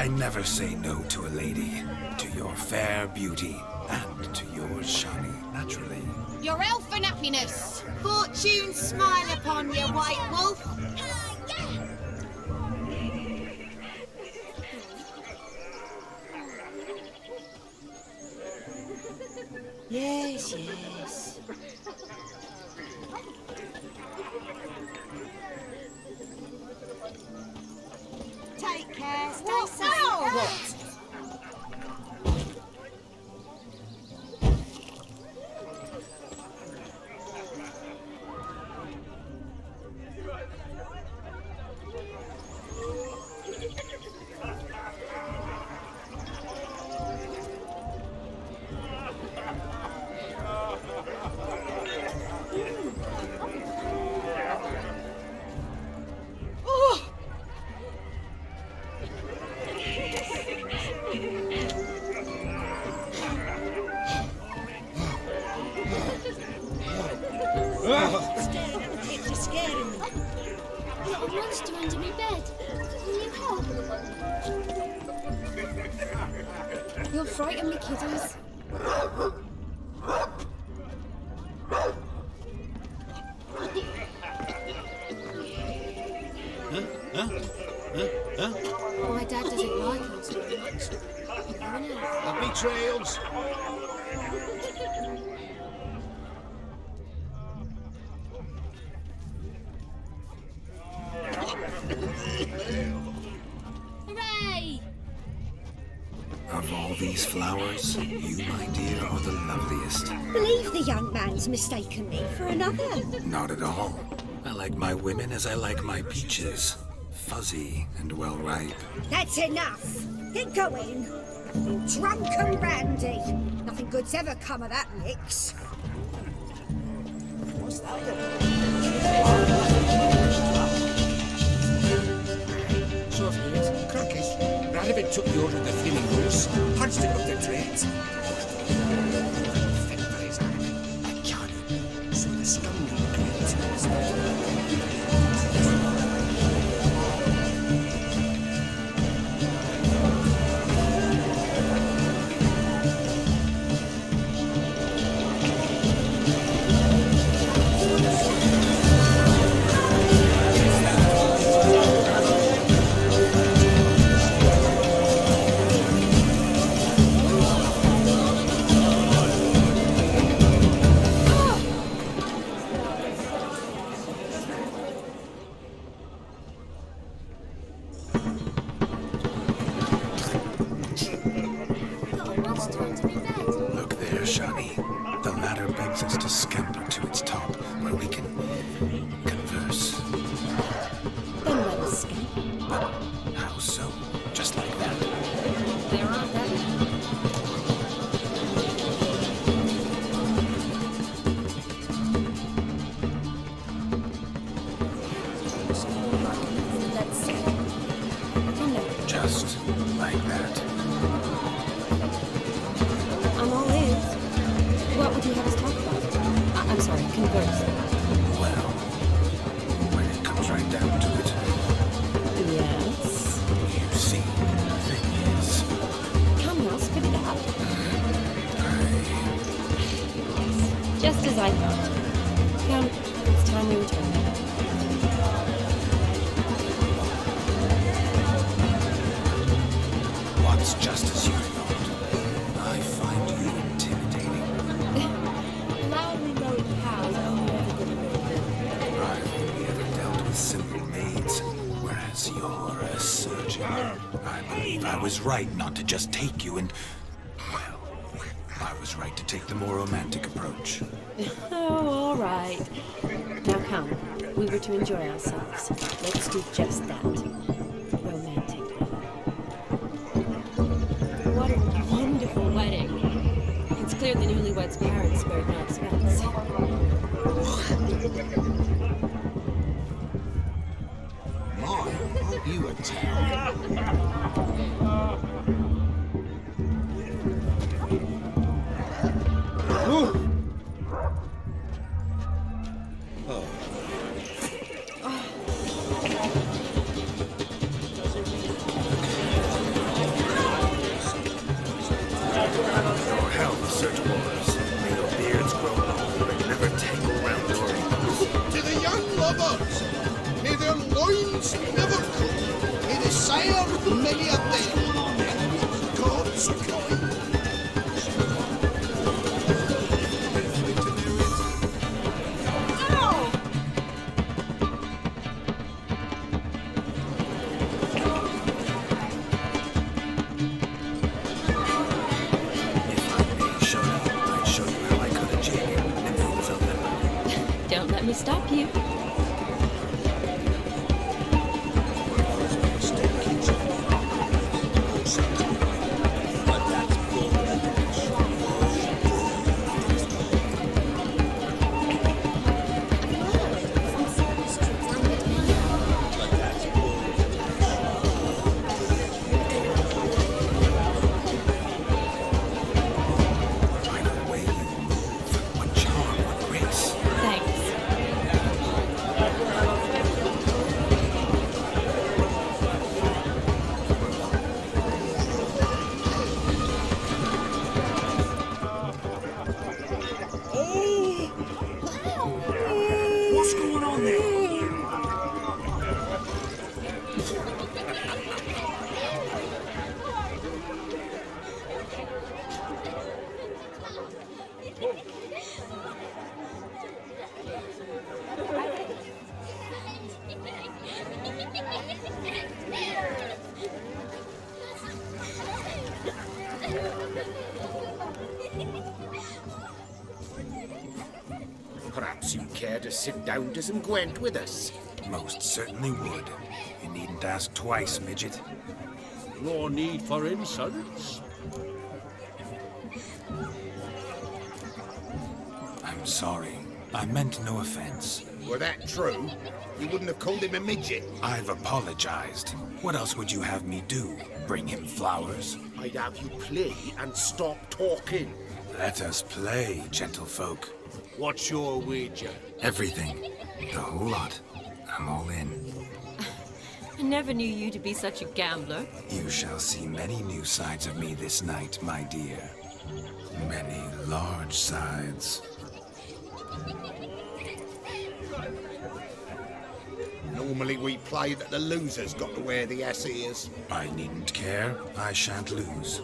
I never say no to a lady, to your fair beauty, and to yours, Shani, naturally. Your elfin happiness. Fortune smile upon you, White Wolf. Yes, yes. Take care, stay safe. What? You'll frighten me, kiddies. My dad doesn't like us very much. Happy trails. Hooray! Of all these flowers, you, my dear, are the loveliest. Believe the young man's mistaken me for another. Not at all. I like my women as I like my peaches. Fuzzy and well ripe. That's enough. Get going. You drunken randy. Nothing good's ever come of that mix. What's that? Sophie's crackers. Radovid took the order of the thinning horse, punched it up the trains. Fed for his hand. I can't. So the scoundrel creates Look there, Shani. The ladder begs us to scamper to its top, where we can converse. Then let us escape. But how so? Just like that? There aren't that many. Let's see. Hello. Just like that? I'm all ears. What would you have us talk about? I'm sorry, converse. Well, when it comes right down to it, Yes. you see, the thing is, Come now, spit it out. I... Just as I thought. Come, it's time we return. What's just as you thought? I find you intimidating. Loudly rowing cows only ever good at I've only ever dealt with simple maids, whereas you're a surgeon. I believe I was right not to just take you and... Well, I was right to take the more romantic approach. Oh, all right. Now come. We were to enjoy ourselves. Let's do just that. Romantically. What a wonderful wedding. It's clear the newlyweds' parents spared no expense. My, aren't you a terror? Many up there. God's kind. If I may show you, I'd show you how I cut a jig and move a leopard. Don't let me stop you. By the way you move, what charm, what grace. Thanks. What's going on there? Perhaps you care to sit down to some Gwent with us. Most certainly would. You needn't ask twice, midget. No need for insults. I'm sorry. I meant no offense. Were that true, you wouldn't have called him a midget. I've apologized. What else would you have me do? Bring him flowers? I'd have you play and stop talking. Let us play, gentlefolk. What's your wager? Everything. The whole lot. I'm all in. I never knew you to be such a gambler. You shall see many new sides of me this night, my dear. Many large sides. Normally we play that the loser's got to wear the ass ears. I needn't care. I shan't lose.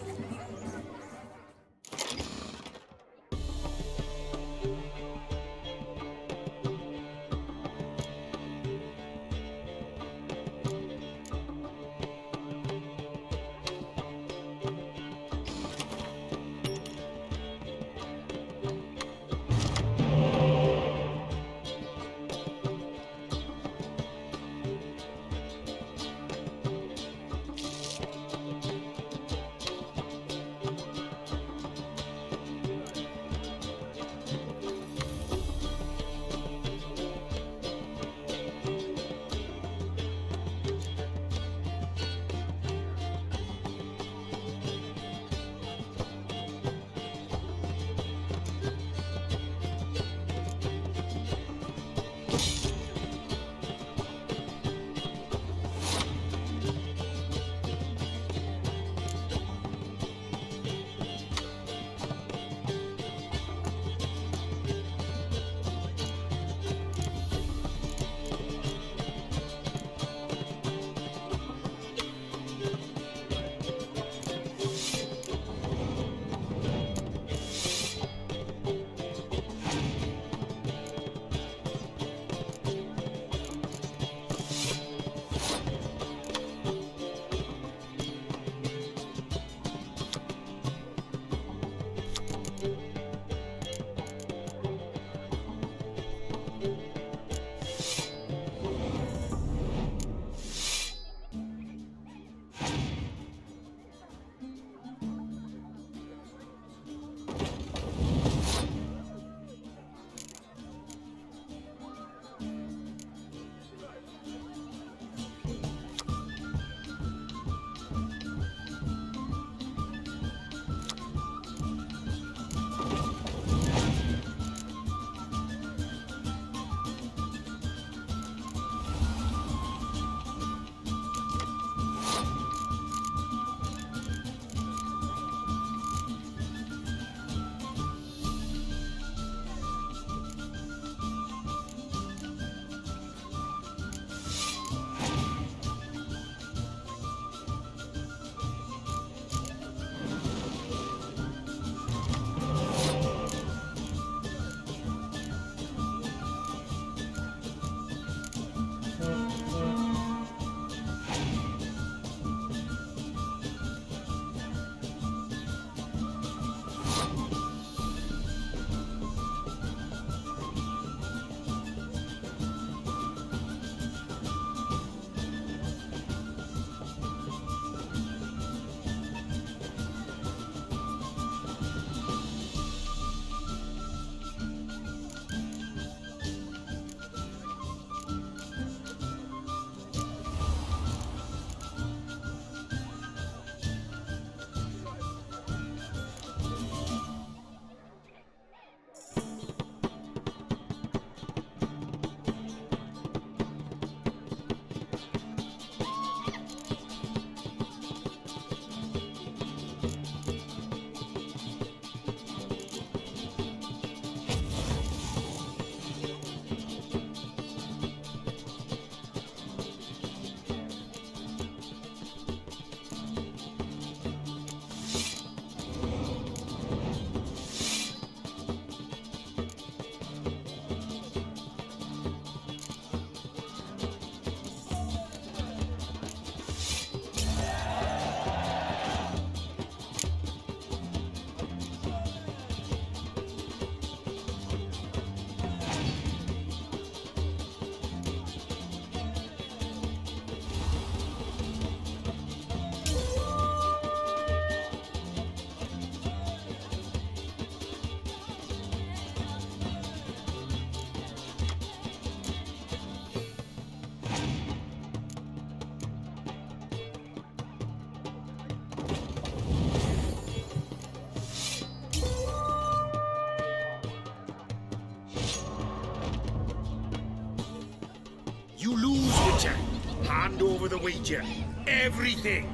hand over the wager. Everything.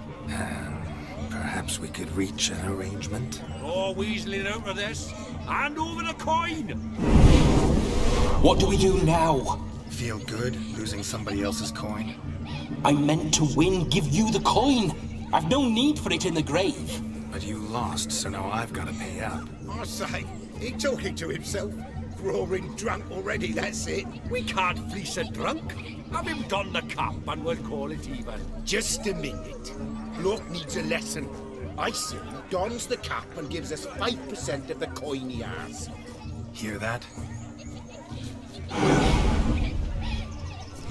Perhaps we could reach an arrangement. No weaseling out of this. Hand over the coin. What do we do now? Feel good losing somebody else's coin? I meant to win, give you the coin. I've no need for it in the grave. But you lost, so now I've got to pay up. I say, he talking to himself. Roaring drunk already, that's it. We can't fleece a drunk. Have him don the cap and we'll call it even. Just a minute. Bloke needs a lesson. I say he dons the cap and gives us 5% of the coin he has. Hear that?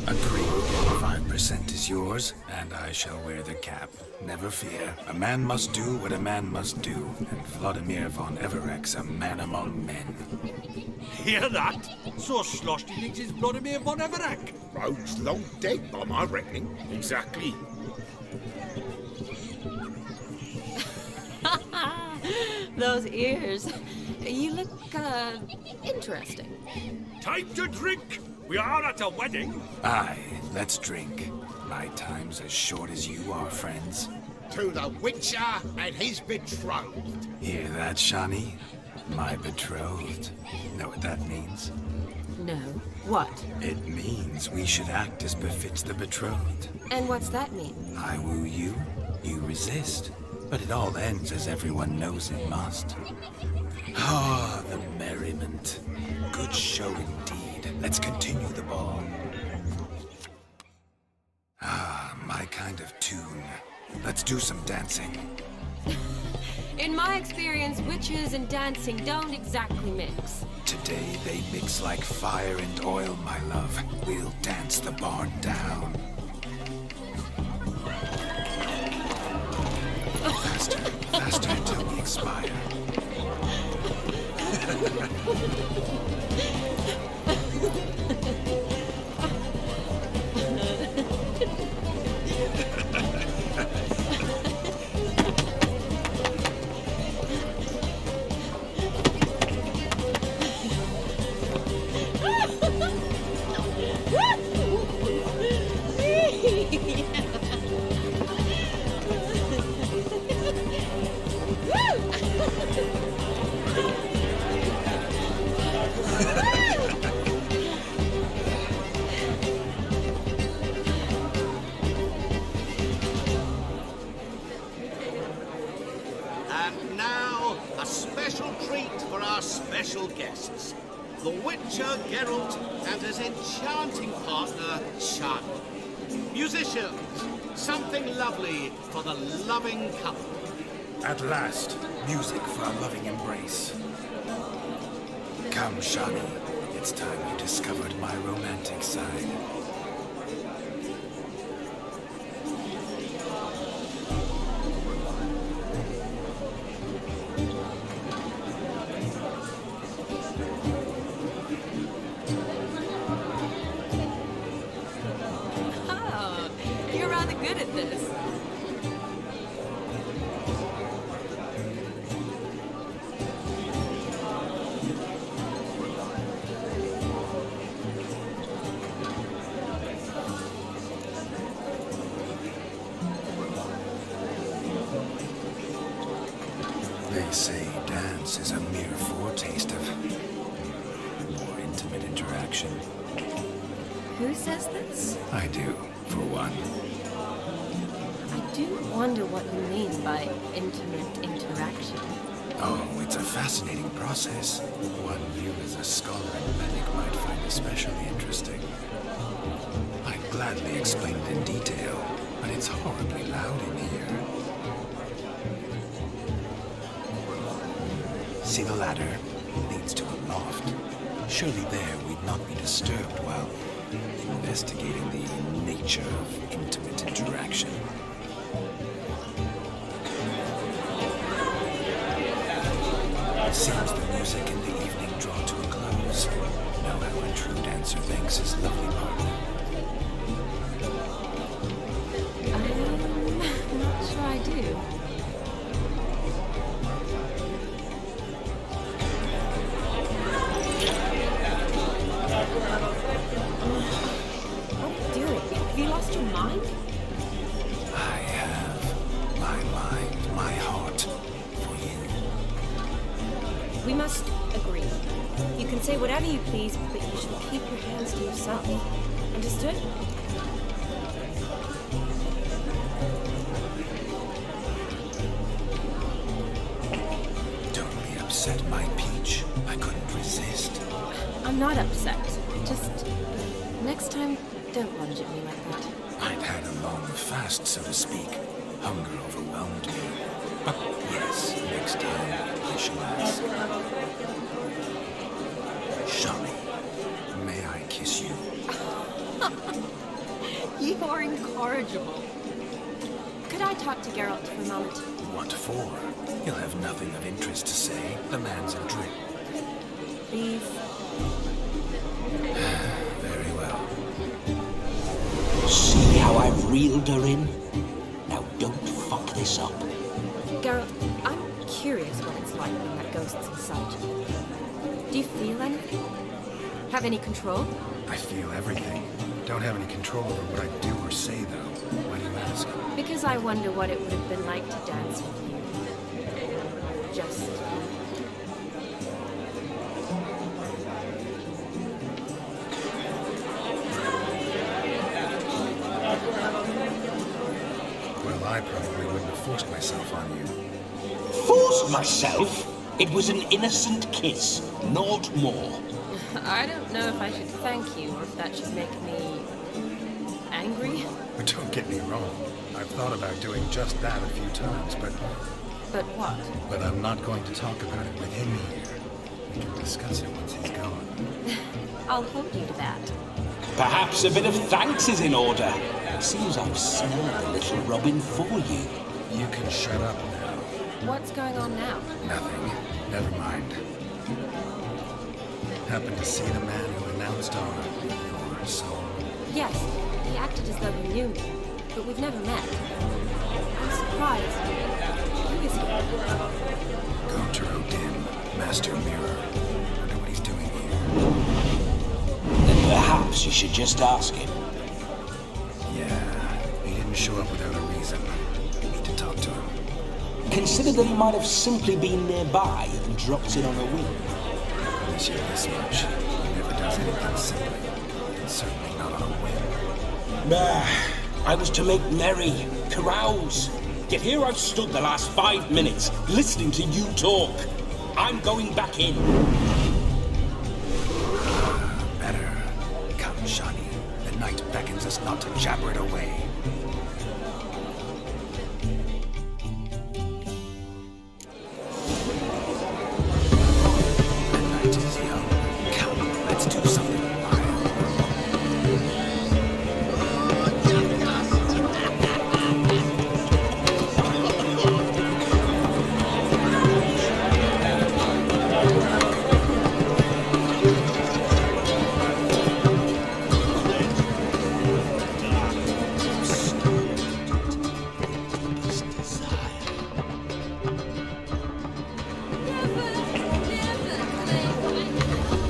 Agreed. 5% is yours, and I shall wear the cap. Never fear. A man must do what a man must do, and Vladimir von Evereck's a man among men. Hear that? So Sloshy thinks he's Vladimir von Evereck. Rogue's long dead by my reckoning. Exactly. Those ears. You look, interesting. Time to drink. We are at a wedding. Aye, let's drink. My time's as short as you are, friends. To the Witcher and his betrothed. Hear that, Shani? My betrothed. Know what that means? No. What? It means we should act as befits the betrothed. And what's that mean? I woo you, you resist. But it all ends as everyone knows it must. Ah, the merriment. Good show indeed. Let's continue the ball. Ah, my kind of tune. Let's do some dancing. In my experience, witches and dancing don't exactly mix. Today they mix like fire and oil, my love. We'll dance the barn down. Faster, faster until we expire. And now, a special treat for our special guests. The Witcher Geralt and his enchanting partner, Shan. Musicians, something lovely for the loving couple. At last, music for a loving embrace. Come, Shani. It's time you discovered my romantic side. Oh, you're rather good at this. They say dance is a mere foretaste of more intimate interaction. Who says this? I do, for one. I do wonder what you mean by intimate interaction. Oh, it's a fascinating process. One you as a scholar and medic might find especially interesting. I'd gladly explain it in detail, but it's horribly loud in here. See the ladder? It leads to a loft. Surely there we'd not be disturbed while investigating the nature of intimate interaction. Seems the music in the evening draw to a close. Know how a true dancer thanks his lovely partner. I'm not sure I do. What are you doing? Have you lost your mind? We must agree. You can say whatever you please, but you should keep your hands to yourself. Understood? Don't be upset, my peach. I couldn't resist. I'm not upset. Just next time, don't lunge at me like that. I'd had a long fast, so to speak. Hunger overwhelmed me. But yes, next time I shall ask. Shami, may I kiss you? You are incorrigible. Could I talk to Geralt for a moment? What for? He'll have nothing of interest to say. The man's adrift. Please. Very well. See how I've reeled her in? Now don't fuck this up. Geralt, I'm curious what it's like when that ghost's inside you. Do you feel anything? Have any control? I feel everything. Don't have any control over what I do or say, though. Why do you ask? Because I wonder what it would have been like to dance with you. Just... Well, I probably wouldn't have forced myself on you. Forced myself? It was an innocent kiss, not more. I don't know if I should thank you or if that should make me... angry. But don't get me wrong. I've thought about doing just that a few times, but What? I'm not going to talk about it with him here. We can discuss it once he's gone. I'll hold you to that. Perhaps a bit of thanks is in order. Seems I've snared the little Robin for you. You can shut up now. What's going on now? Nothing. Never mind. Happened to see the man who announced your soul. Yes, he acted as though he knew me, but we've never met. I'm surprised. Who is he? Gautreau Dim, Master Mirror. Wonder what he's doing here. Then perhaps you should just ask him. Yeah, he didn't show up without a reason. Need to talk to him. Consider that he might have simply been nearby and dropped in on a whim. Promise you this much. He never does anything simply. And certainly not on a whim. I was to make merry, carouse. Yet here I've stood the last 5 minutes, listening to you talk. I'm going back in. Better. Come, Shani. The night beckons us not to jabber it away. The night is young. Come, let's do something wild.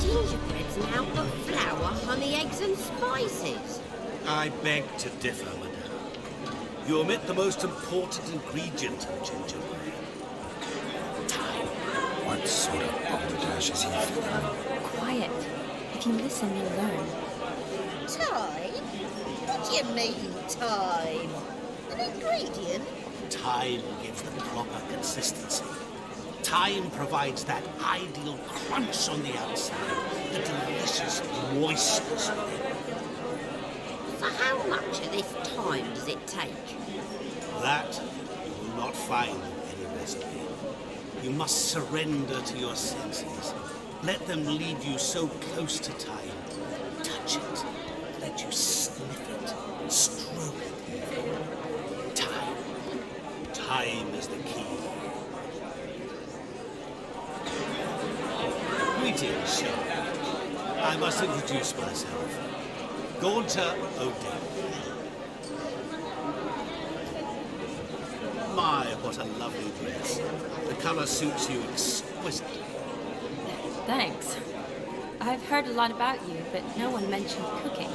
Gingerbread's an outlook flour, honey, eggs and spices. I beg to differ, madame. You omit the most important ingredient of gingerbread. Time. What sort of balderdash is he feeling? Quiet. If you listen, you'll learn. Time? What do you mean, time? An ingredient? Time gives the proper consistency. Time provides that ideal crunch on the outside, the delicious moistness within. For how much of this time does it take? That you will not find in any recipe. You must surrender to your senses. Let them lead you so close to time. Touch it. Let you sniff it. Stroke it. Time. Time is the key. Greetings, sir. I must introduce myself. Gaunter O'Dell. My, what a lovely dress. The colour suits you exquisitely. Thanks. I've heard a lot about you, but no one mentioned cooking.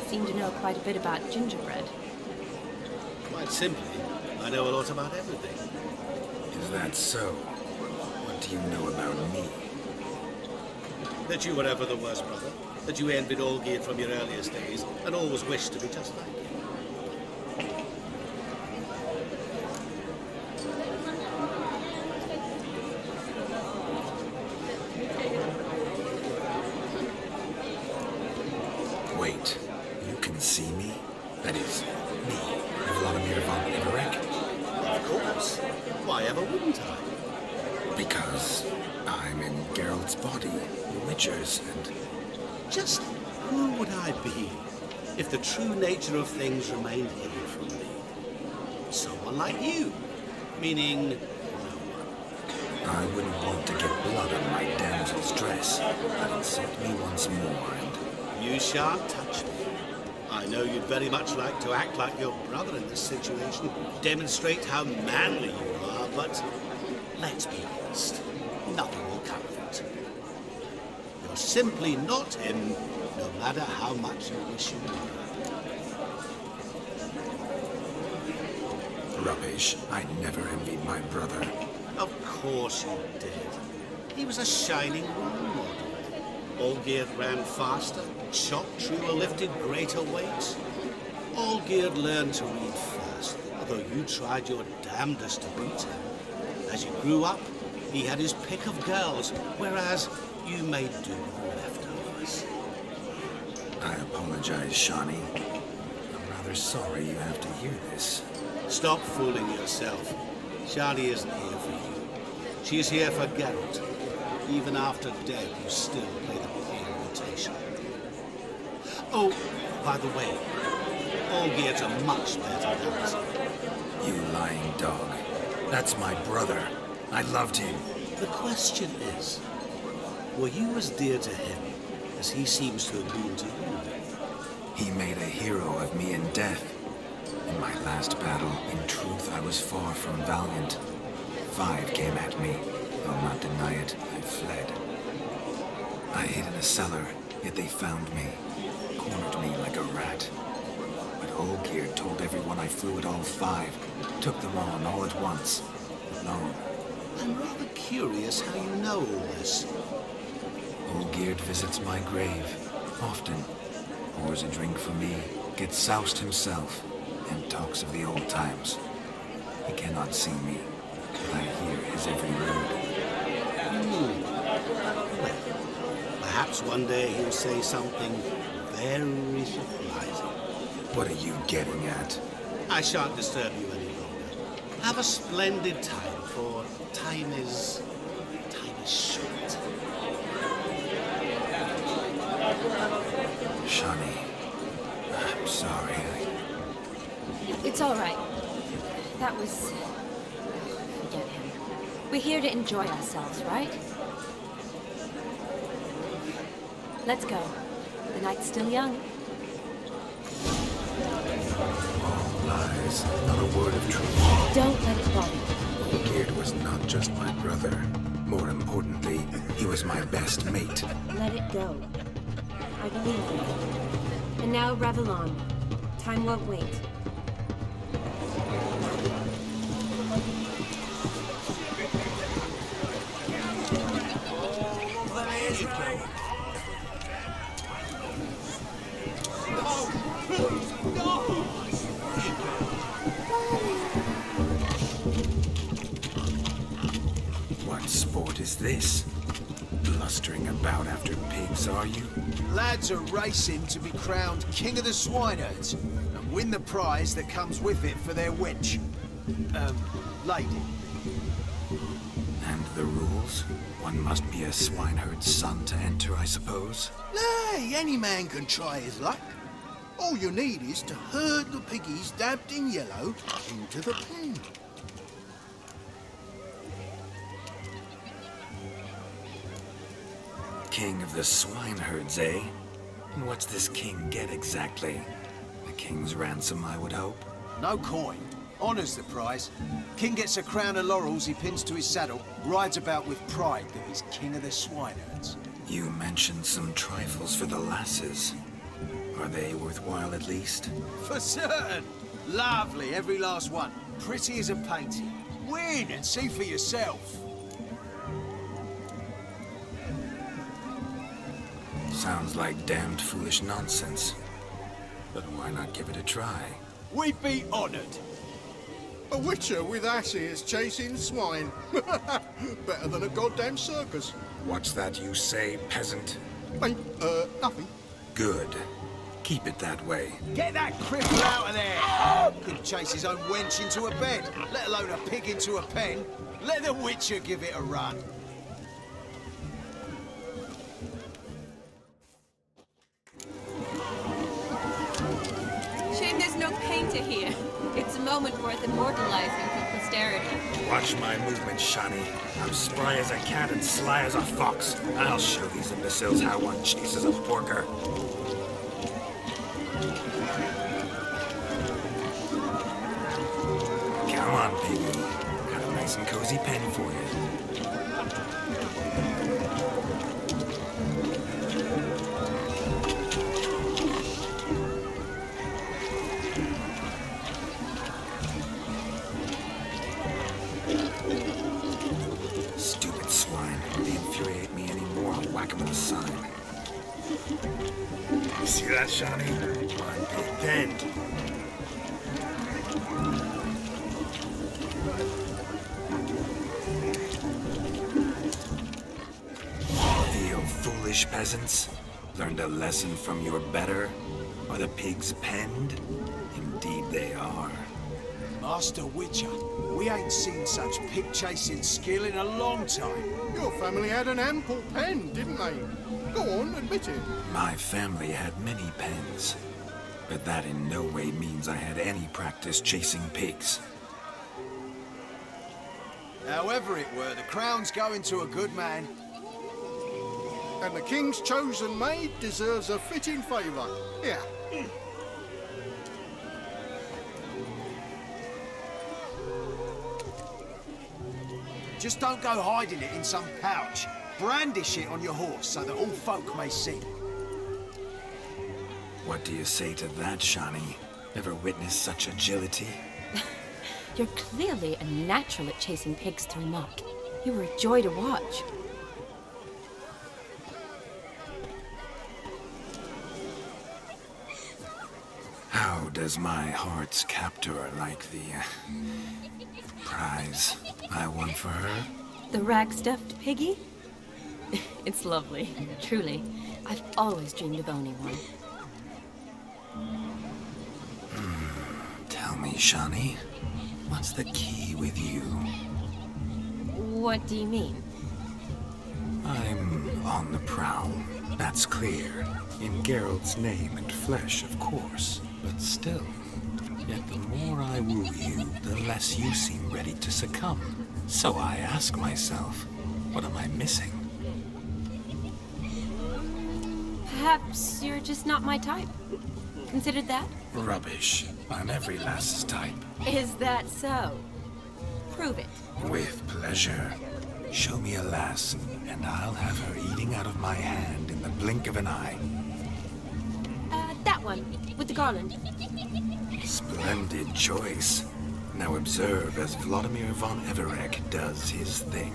Seem to know quite a bit about gingerbread. Quite simply, I know a lot about everything. Is that so? What do you know about me? That you were ever the worst brother. That you envied Olgierd from your earliest days and always wished to be just like him. Wait, you can see me? That is, me, Vladimir von Ivarek? Of course. Why ever wouldn't I? Because I'm in Geralt's body, the Witcher's, and... Just who would I be if the true nature of things remained hidden from me? Someone like you, meaning no one. I wouldn't want to get blood on my damsel's dress. But insult me once more, and... You shan't touch me. I know you'd very much like to act like your brother in this situation, demonstrate how manly you are, but let's be honest, nothing will come of it. You're simply not him, no matter how much you wish you were. Rubbish. I never envied my brother. Of course you did. He was a shining role model. Olgierd ran faster, shot truer, lifted greater weights. Olgierd learned to read first, although you tried your damnedest to beat him. As you grew up, he had his pick of girls, whereas you made do with the leftovers. I apologize, Shani. I'm rather sorry you have to hear this. Stop fooling yourself. Shani isn't here for you. She's here for Geralt. Even after death, you still play the pale imitation. Oh, by the way, Olgierd's a much better dancer. You lying dog. That's my brother. I loved him. The question is, were you as dear to him as he seems to have been to you? He made a hero of me in death. In my last battle, in truth, I was far from valiant. 5 came at me. I'll not deny it, I fled. I hid in a cellar, yet they found me. Cornered me like a rat. But Olgierd told everyone I flew at all 5. Took them on all at once. Alone. I'm rather curious how you know all this. Olgierd visits my grave. Often. Pours a drink for me. Gets soused himself. And talks of the old times. He cannot see me. But I hear his every word. Well, perhaps one day he'll say something very surprising. What are you getting at? I shan't disturb you any longer. Have a splendid time, for time is short. Shani, I'm sorry. It's all right. That was... Forget him. We're here to enjoy ourselves, right? Let's go. The night's still young. All lies, not a word of truth. Don't let it bother you. Olgierd was not just my brother. More importantly, he was my best mate. Let it go. I believe you. And now revel on. Time won't wait. What sport is this? Blustering about after pigs, are you? Lads are racing to be crowned King of the Swineherds and win the prize that comes with it for their witch. Lady. And the rules? One must be a swineherd's son to enter, I suppose? Nay, any man can try his luck. All you need is to herd the piggies dabbed in yellow into the pen. King of the swineherds, eh? And what's this king get exactly? A king's ransom, I would hope. No coin. Honours the prize. King gets a crown of laurels he pins to his saddle, rides about with pride that he's king of the swineherds. You mentioned some trifles for the lasses. Are they worthwhile at least? For certain. Lovely, every last one. Pretty as a painting. Win and see for yourself. Sounds like damned foolish nonsense. But why not give it a try? We'd be honoured. A witcher with asses chasing swine. Better than a goddamn circus. What's that you say, peasant? Nothing. Good. Keep it that way. Get that cripple out of there! Could chase his own wench into a bed, let alone a pig into a pen. Let the Witcher give it a run. Shame there's no painter here. It's a moment worth immortalizing for posterity. Watch my movements, Shani. I'm spry as a cat and sly as a fox. I'll show these imbeciles how one chases a porker. Come on, baby. Got a nice and cozy pen for you. Stupid swine. They infuriate me anymore. I'll whack him with a sign. You see that, Shani? One big pen. Foolish peasants, learned a lesson from your better? Are the pigs penned? Indeed they are. Master Witcher, we ain't seen such pig-chasing skill in a long time. Your family had an ample pen, didn't they? Go on, admit it. My family had many pens, but that in no way means I had any practice chasing pigs. However it were, the crown's going to a good man. And the king's chosen maid deserves a fitting favour. Here. Just don't go hiding it in some pouch. Brandish it on your horse so that all folk may see. What do you say to that, Shani? Ever witnessed such agility? You're clearly a natural at chasing pigs through muck. You were a joy to watch. How does my heart's captor like the prize I won for her? The rag-stuffed piggy? It's lovely, truly. I've always dreamed of owning one. Tell me, Shani, what's the key with you? What do you mean? I'm on the prowl, that's clear. In Geralt's name and flesh, of course. But still, yet the more I woo you, the less you seem ready to succumb. So I ask myself, what am I missing? Perhaps you're just not my type. Considered that? Rubbish. I'm every lass's type. Is that so? Prove it. With pleasure. Show me a lass, and I'll have her eating out of my hand in the blink of an eye. That one, with the garland. Splendid choice. Now observe as Vladimir von Everek does his thing.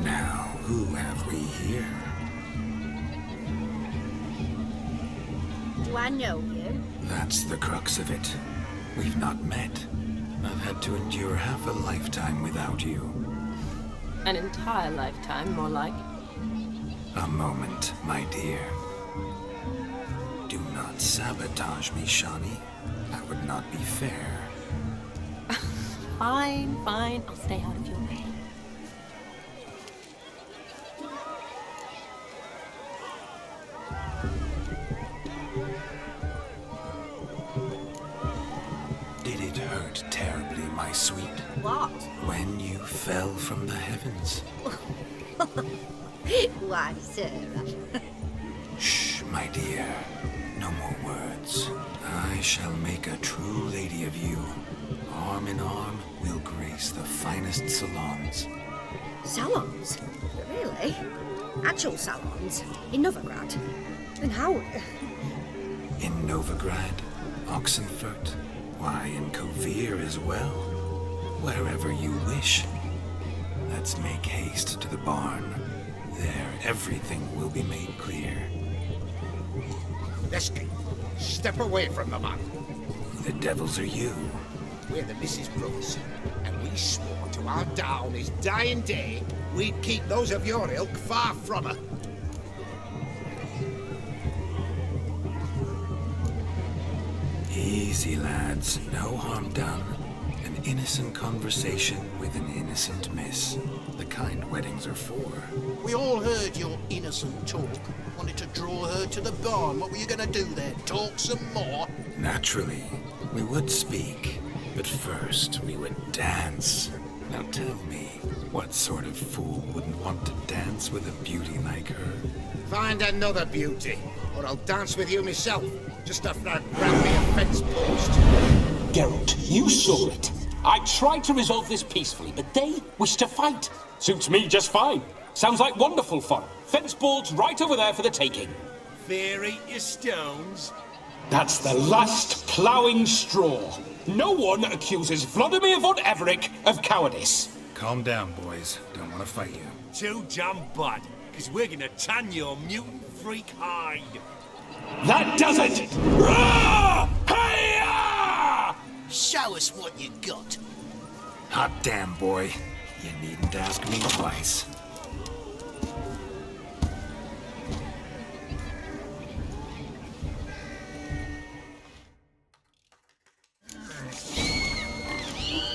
Now, who have we here? Do I know you? That's the crux of it. We've not met. I've had to endure half a lifetime without you. An entire lifetime, more like. A moment, my dear. Do not sabotage me, Shani. That would not be fair. Fine, fine. I'll stay out of your way. Did it hurt terribly, my sweet? What? When you fell from the heavens? Why, Sarah? Shh, my dear. No more words. I shall make a true lady of you. Arm in arm, we'll grace the finest salons. Salons? Really? Actual salons? In Novigrad? And how? In Novigrad, Oxenfurt, why, in Kovir as well. Wherever you wish. Let's make haste to the barn. There, everything will be made clear. Leslie, step away from the man. The devils are you. We're the Mrs. Brothers, and we swore to our down his dying day we'd keep those of your ilk far from her. Easy, lads. No harm done. An innocent conversation with an innocent miss. The kind weddings are for. We all heard your innocent talk. Wanted to draw her to the barn. What were you going to do there? Talk some more? Naturally, we would speak. But first, we would dance. Now tell me, what sort of fool wouldn't want to dance with a beauty like her? Find another beauty, or I'll dance with you myself, just after I've grabbed me a fence post. Geralt, you saw it. I tried to resolve this peacefully, but they wish to fight. Suits me just fine. Sounds like wonderful fun. Fence boards right over there for the taking. Fear eat your stones. That's the last ploughing straw. No one accuses Vladimir von Everett of cowardice. Calm down, boys. Don't want to fight you. Too damn bad, because we're gonna tan your mutant freak hide. That does it! Rah! Hey-ya! Show us what you got. Hot damn, boy. You needn't ask me twice.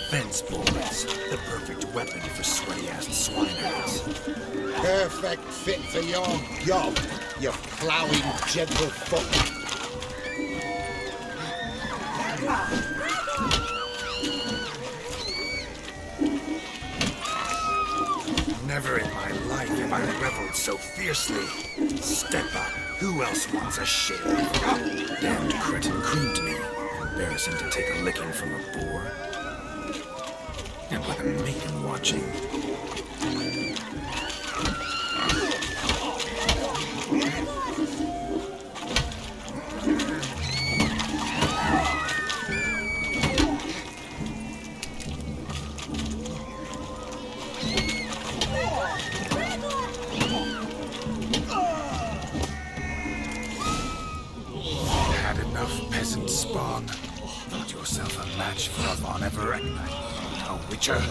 Fence boards, the perfect weapon for sweaty-ass swineherds. Perfect fit for your job, you ploughing gentlefoot. Never in my life have I reveled so fiercely. Step up. Who else wants a shave? Damned cretin creamed me. Embarrassing to take a licking from a boar. And with a maiden watching. Had enough peasant spawn. Thought yourself a match for a Von Everett. A witcher.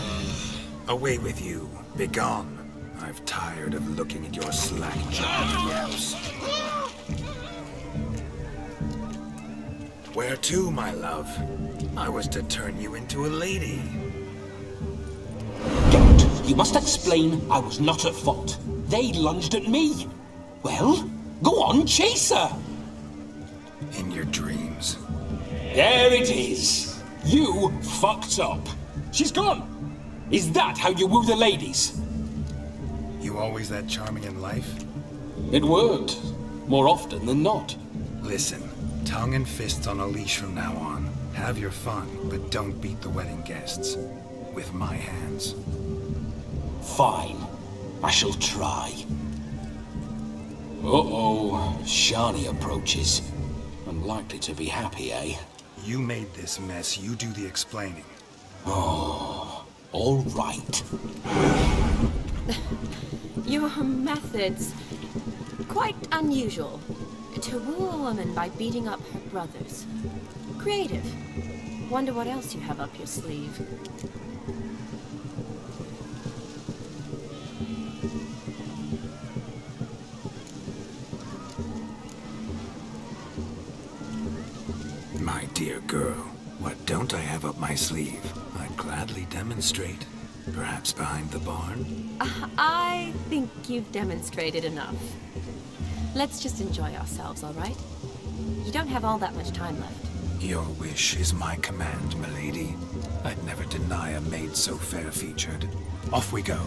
Away with you. Begone. I've tired of looking at your slack-jawed yaps. Where to, my love? I was to turn you into a lady. Geralt, you must explain I was not at fault. They lunged at me. Well, go on, chase her. In your dreams. There it is. You fucked up. She's gone. Is that how you woo the ladies? You always that charming in life? It worked. More often than not. Listen, tongue and fists on a leash from now on. Have your fun, but don't beat the wedding guests. With my hands. Fine. I shall try. Uh-oh. Shani approaches. Unlikely to be happy, eh? You made this mess, you do the explaining. Oh, all right. Your methods, quite unusual. To woo a woman by beating up her brothers. Creative. Wonder what else you have up your sleeve. My dear girl, what don't I have up my sleeve? I'd gladly demonstrate. Perhaps behind the barn? I think you've demonstrated enough. Let's just enjoy ourselves, all right? You don't have all that much time left. Your wish is my command, milady. I'd never deny a maid so fair-featured. Off we go.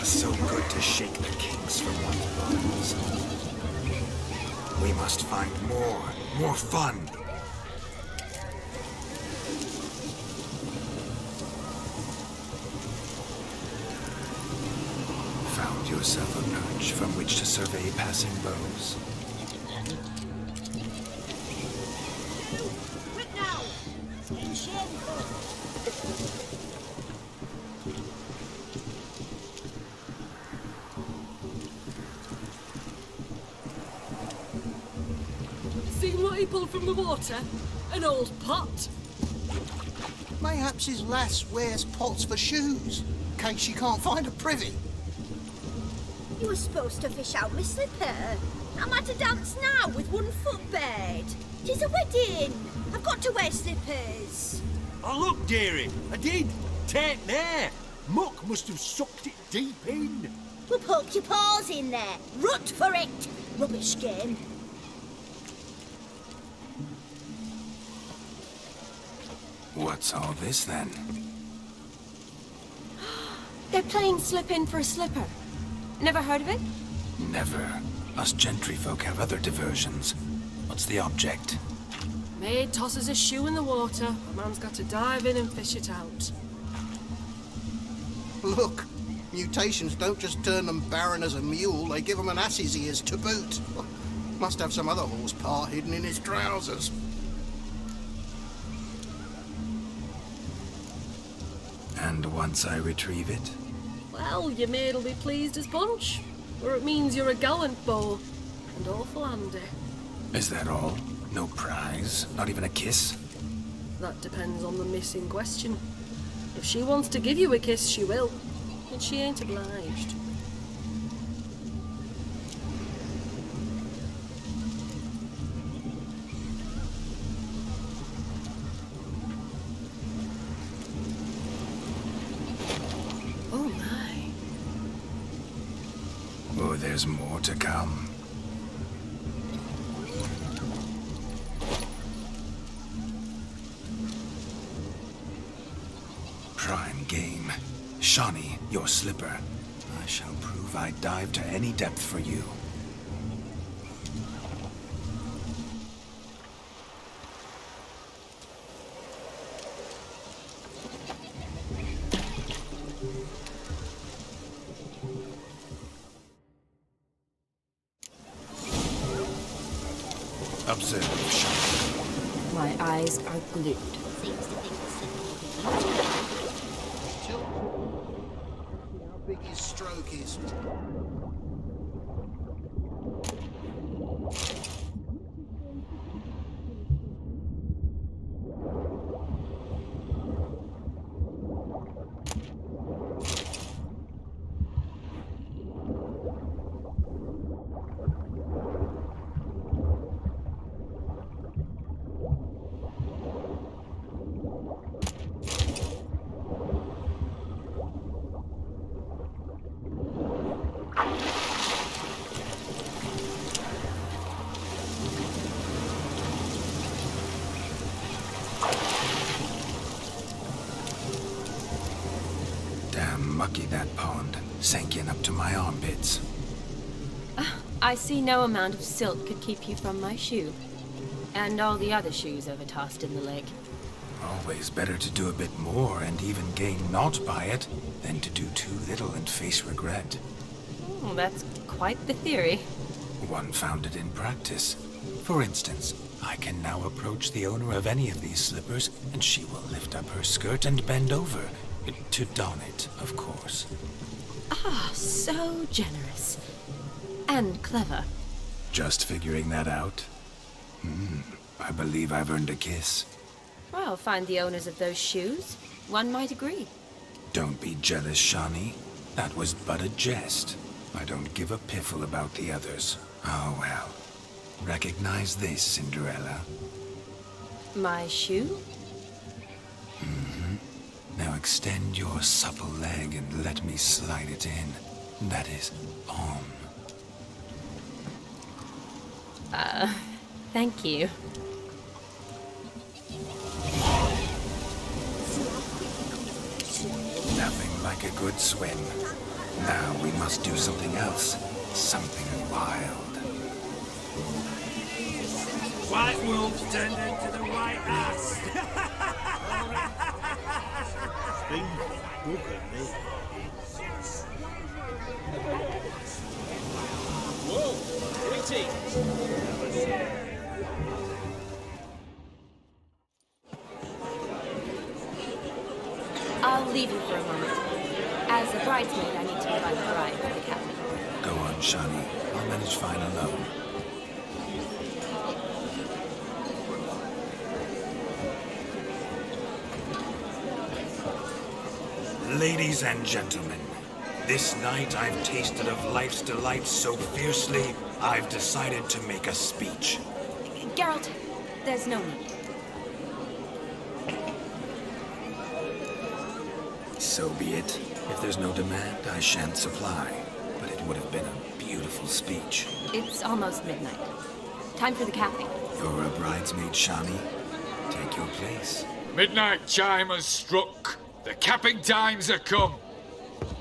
So good to shake the kinks from one's bones. We must find more fun. found yourself a perch from which to survey passing bows. Quick now! In shameful! Seen what he pulled from the water? An old pot? Mayhaps his lass wears pots for shoes, in case she can't find a privy. You were supposed to fish out my slipper. I'm at a dance now with one foot bared. 'Tis a wedding. I've got to wear slippers. Oh, look, dearie, I did. Take there. Muck must have sucked it deep in. Well, poke your paws in there. Rut for it. Rubbish game. What's all this, then? They're playing slip in for a slipper. Never heard of it? Never. Us gentry folk have other diversions. What's the object? Maid tosses a shoe in the water. A man's got to dive in and fish it out. Look, mutations don't just turn them barren as a mule, they give them an ass's ears to boot. Must have some other horse part hidden in his trousers. And once I retrieve it? Well, your maid'll be pleased as punch. Or it means you're a gallant beau. And awful handy. Is that all? No prize? Not even a kiss? That depends on the miss in question. If she wants to give you a kiss, she will. And she ain't obliged. Oh my. Oh, there's more to come. Prime game. Shawnee, your slipper. I shall prove I dive to any depth for you. Observe, Shawnee. My eyes are glued. Seems to think the slipper will be beautiful. How big his stroke is. Damn mucky, that pond. Sank in up to my armpits. I see no amount of silt could keep you from my shoe. And all the other shoes overtossed in the lake. Always better to do a bit more and even gain naught by it than to do too little and face regret. Oh, that's quite the theory. One founded in practice. For instance, I can now approach the owner of any of these slippers, and she will lift up her skirt and bend over. To don it, of course. Ah, so generous. And clever. Just figuring that out? I believe I've earned a kiss. Well, find the owners of those shoes. One might agree. Don't be jealous, Shawnee. That was but a jest. I don't give a piffle about the others. Oh well. Recognize this, Cinderella. My shoe? Now extend your supple leg and let me slide it in. That is on. Thank you. Nothing like a good swim. Now we must do something else. Something wild. White wolves turned into the white ass. Steve, look at me. leave you for a moment. As a bridesmaid, I need to provide the bride for the captain. Go on, Shani. I'll manage fine alone. Ladies and gentlemen, this night I've tasted of life's delights so fiercely, I've decided to make a speech. Geralt, there's no need. So be it. If there's no demand, I shan't supply. But it would have been a beautiful speech. It's almost midnight. Time for the capping. You're a bridesmaid, Shani. Take your place. Midnight chime has struck. The capping times are come.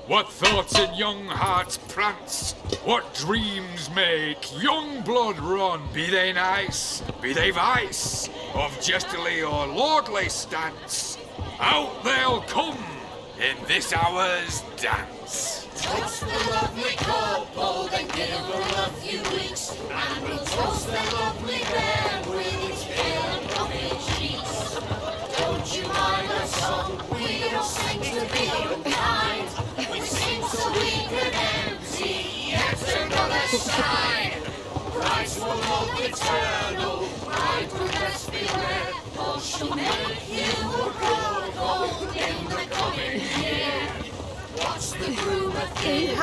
What thoughts in young hearts prance? What dreams make young blood run? Be they nice, be they vice, of jestily or lordly stance, out they'll come in this hour's dance. Toast the lovely couple, then give her a few weeks, and we'll toast the lovely bear with its pale and puffy cheeks. Don't you mind our song? We don't sing to be unkind. We sing so we can empty yet another side. Brides will love eternal, bride will best beware, or she'll make you a good gold in the coming year. What's the groom a thinking?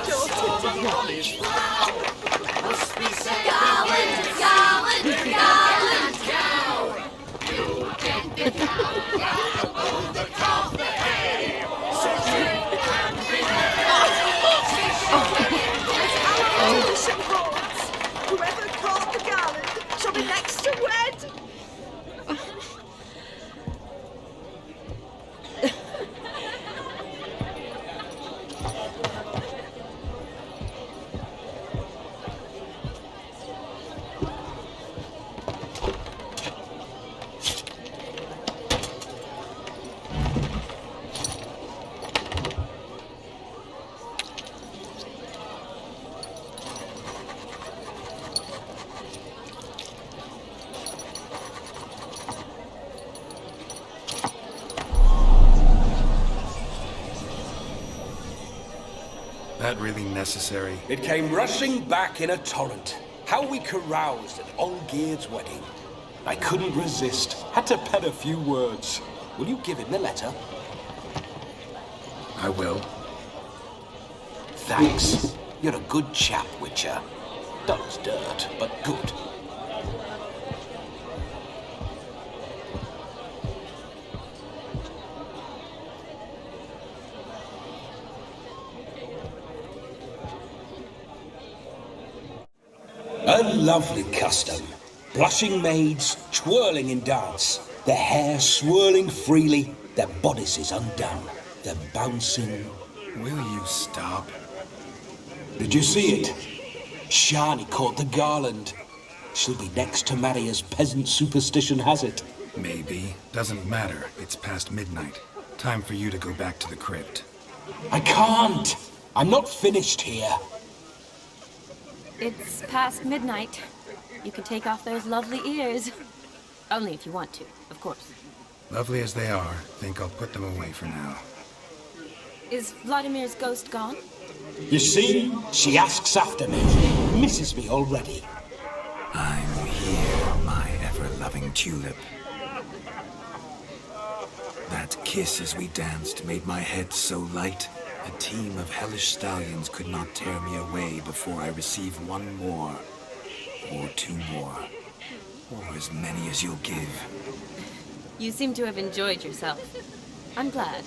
Daughter to college vow must be said. Garland, garland, garland, cow. You get the cow down, oh, the calf, the hay. So drink and be merry. Whoever caught the garland shall be next to wed. That really necessary? It came rushing back in a torrent. How we caroused at Olgierd's wedding. I couldn't resist. Had to pen a few words. Will you give him the letter? I will. Thanks. You're a good chap, Witcher. Dull as dirt, but good. A lovely custom. Blushing maids twirling in dance, their hair swirling freely, their bodices undone, their bouncing. Will you stop? Did you see it? Shani caught the garland. She'll be next to marry as peasant superstition has it. Maybe. Doesn't matter. It's past midnight. Time for you to go back to the crypt. I can't. I'm not finished here. It's past midnight. You can take off those lovely ears. Only if you want to, of course. Lovely as they are, think I'll put them away for now. Is Vladimir's ghost gone? You see, she asks after me, misses me already. I'm here, my ever-loving tulip. That kiss as we danced made my head so light. A team of hellish stallions could not tear me away before I receive one more. Or two more. Or as many as you'll give. You seem to have enjoyed yourself. I'm glad.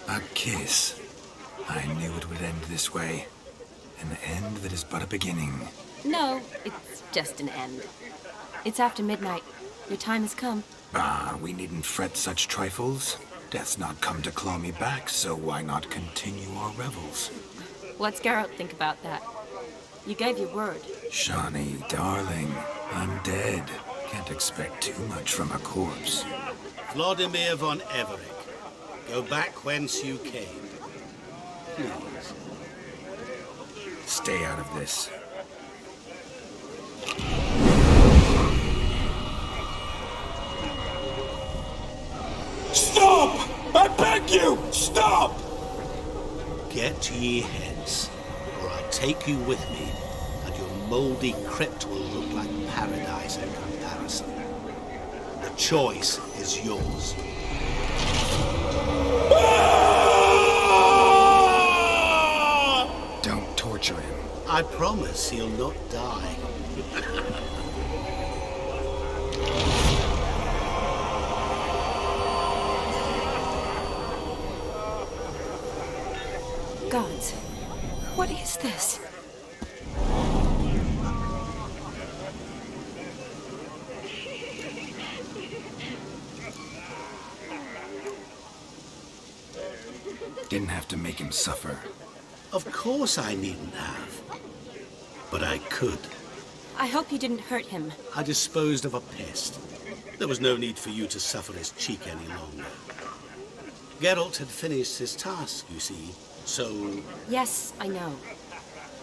A kiss. I knew it would end this way. An end that is but a beginning. No, it's just an end. It's after midnight. Your time has come. Ah, we needn't fret such trifles. Death's not come to claw me back, so why not continue our revels? What's Geralt think about that? You gave your word. Shani, darling, I'm dead. Can't expect too much from a corpse. Vladimir von Everick, go back whence you came. Please. Stay out of this. Stop! Stop! Get ye hence, or I'll take you with me, and your mouldy crypt will look like paradise in comparison. The choice is yours. Don't torture him. I promise he'll not die. Gods, what is this? Didn't have to make him suffer. Of course I needn't have. But I could. I hope you didn't hurt him. I disposed of a pest. There was no need for you to suffer his cheek any longer. Geralt had finished his task, you see, so... Yes, I know.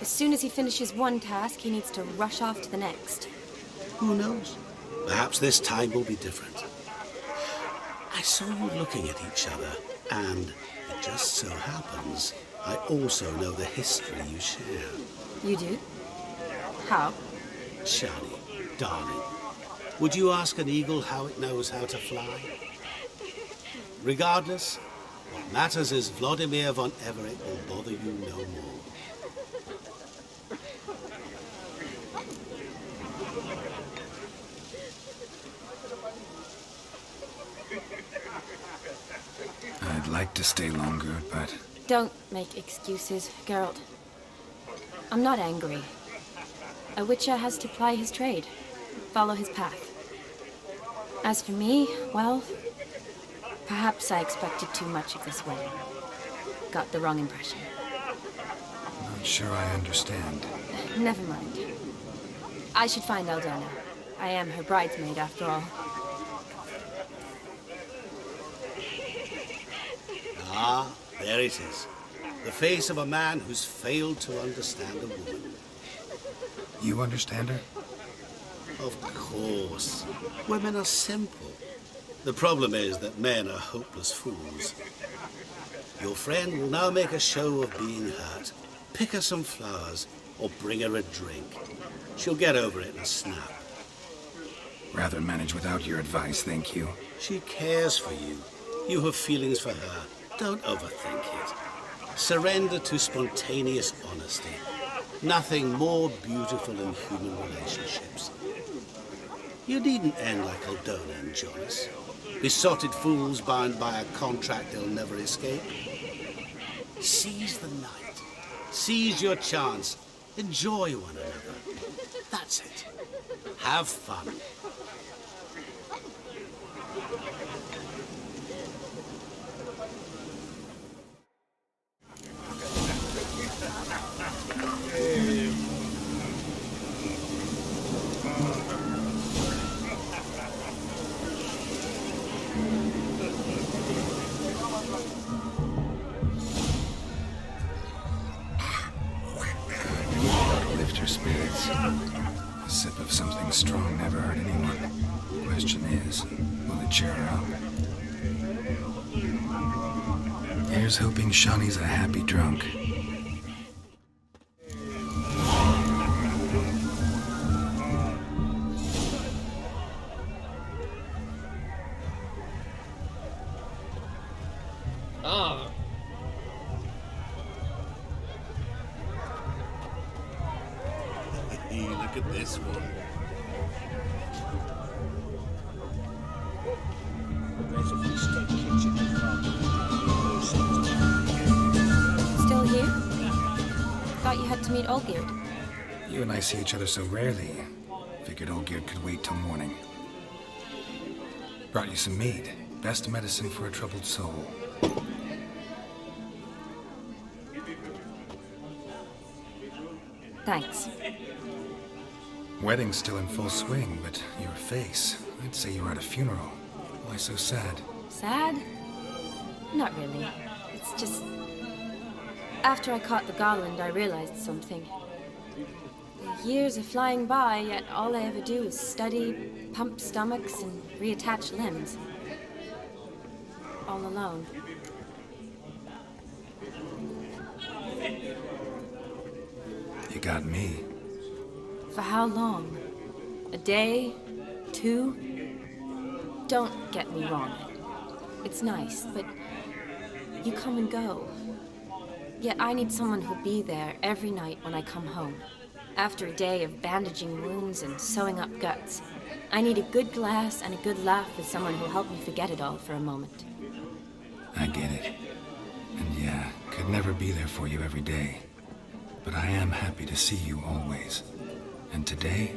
As soon as he finishes one task, he needs to rush off to the next. Who knows? Perhaps this time will be different. I saw you looking at each other, and it just so happens I also know the history you share. You do? How? Shani, darling, would you ask an eagle how it knows how to fly? Regardless, what matters is Vladimir von Everett will bother you no more. I'd like to stay longer, but... Don't make excuses, Geralt. I'm not angry. A witcher has to ply his trade, follow his path. As for me, well, perhaps I expected too much of this wedding. Got the wrong impression. Not sure I understand. Never mind. I should find Aldona. I am her bridesmaid, after all. Ah, there it is. The face of a man who's failed to understand a woman. You understand her? Of course. Women are simple. The problem is that men are hopeless fools. Your friend will now make a show of being hurt, pick her some flowers, or bring her a drink. She'll get over it in a snap. Rather manage without your advice, thank you. She cares for you. You have feelings for her. Don't overthink it. Surrender to spontaneous honesty. Nothing more beautiful in human relationships. You needn't end like Aldona and Jonas. Besotted fools bound by a contract they'll never escape. Seize the night. Seize your chance. Enjoy one another. That's it. Have fun. Lift her spirits. A sip of something strong never hurt anyone. Question is, will it cheer her up? Here's hoping Shani's a happy drunk. Ah. Hey, look at this one. Still here? Thought you had to meet Olgierd. You and I see each other so rarely. Figured Olgierd could wait till morning. Brought you some mead. Best medicine for a troubled soul. Thanks. Wedding's still in full swing, but your face, I'd say you were at a funeral. Why so sad? Sad? Not really. It's just... After I caught the garland, I realized something. The years are flying by, yet all I ever do is study, pump stomachs, and reattach limbs. All alone. You got me. For how long? A day? 2? Don't get me wrong. It's nice, but you come and go. Yet I need someone who'll be there every night when I come home. After a day of bandaging wounds and sewing up guts, I need a good glass and a good laugh with someone who'll help me forget it all for a moment. I get it. And yeah, could never be there for you every day. But I am happy to see you always. And today,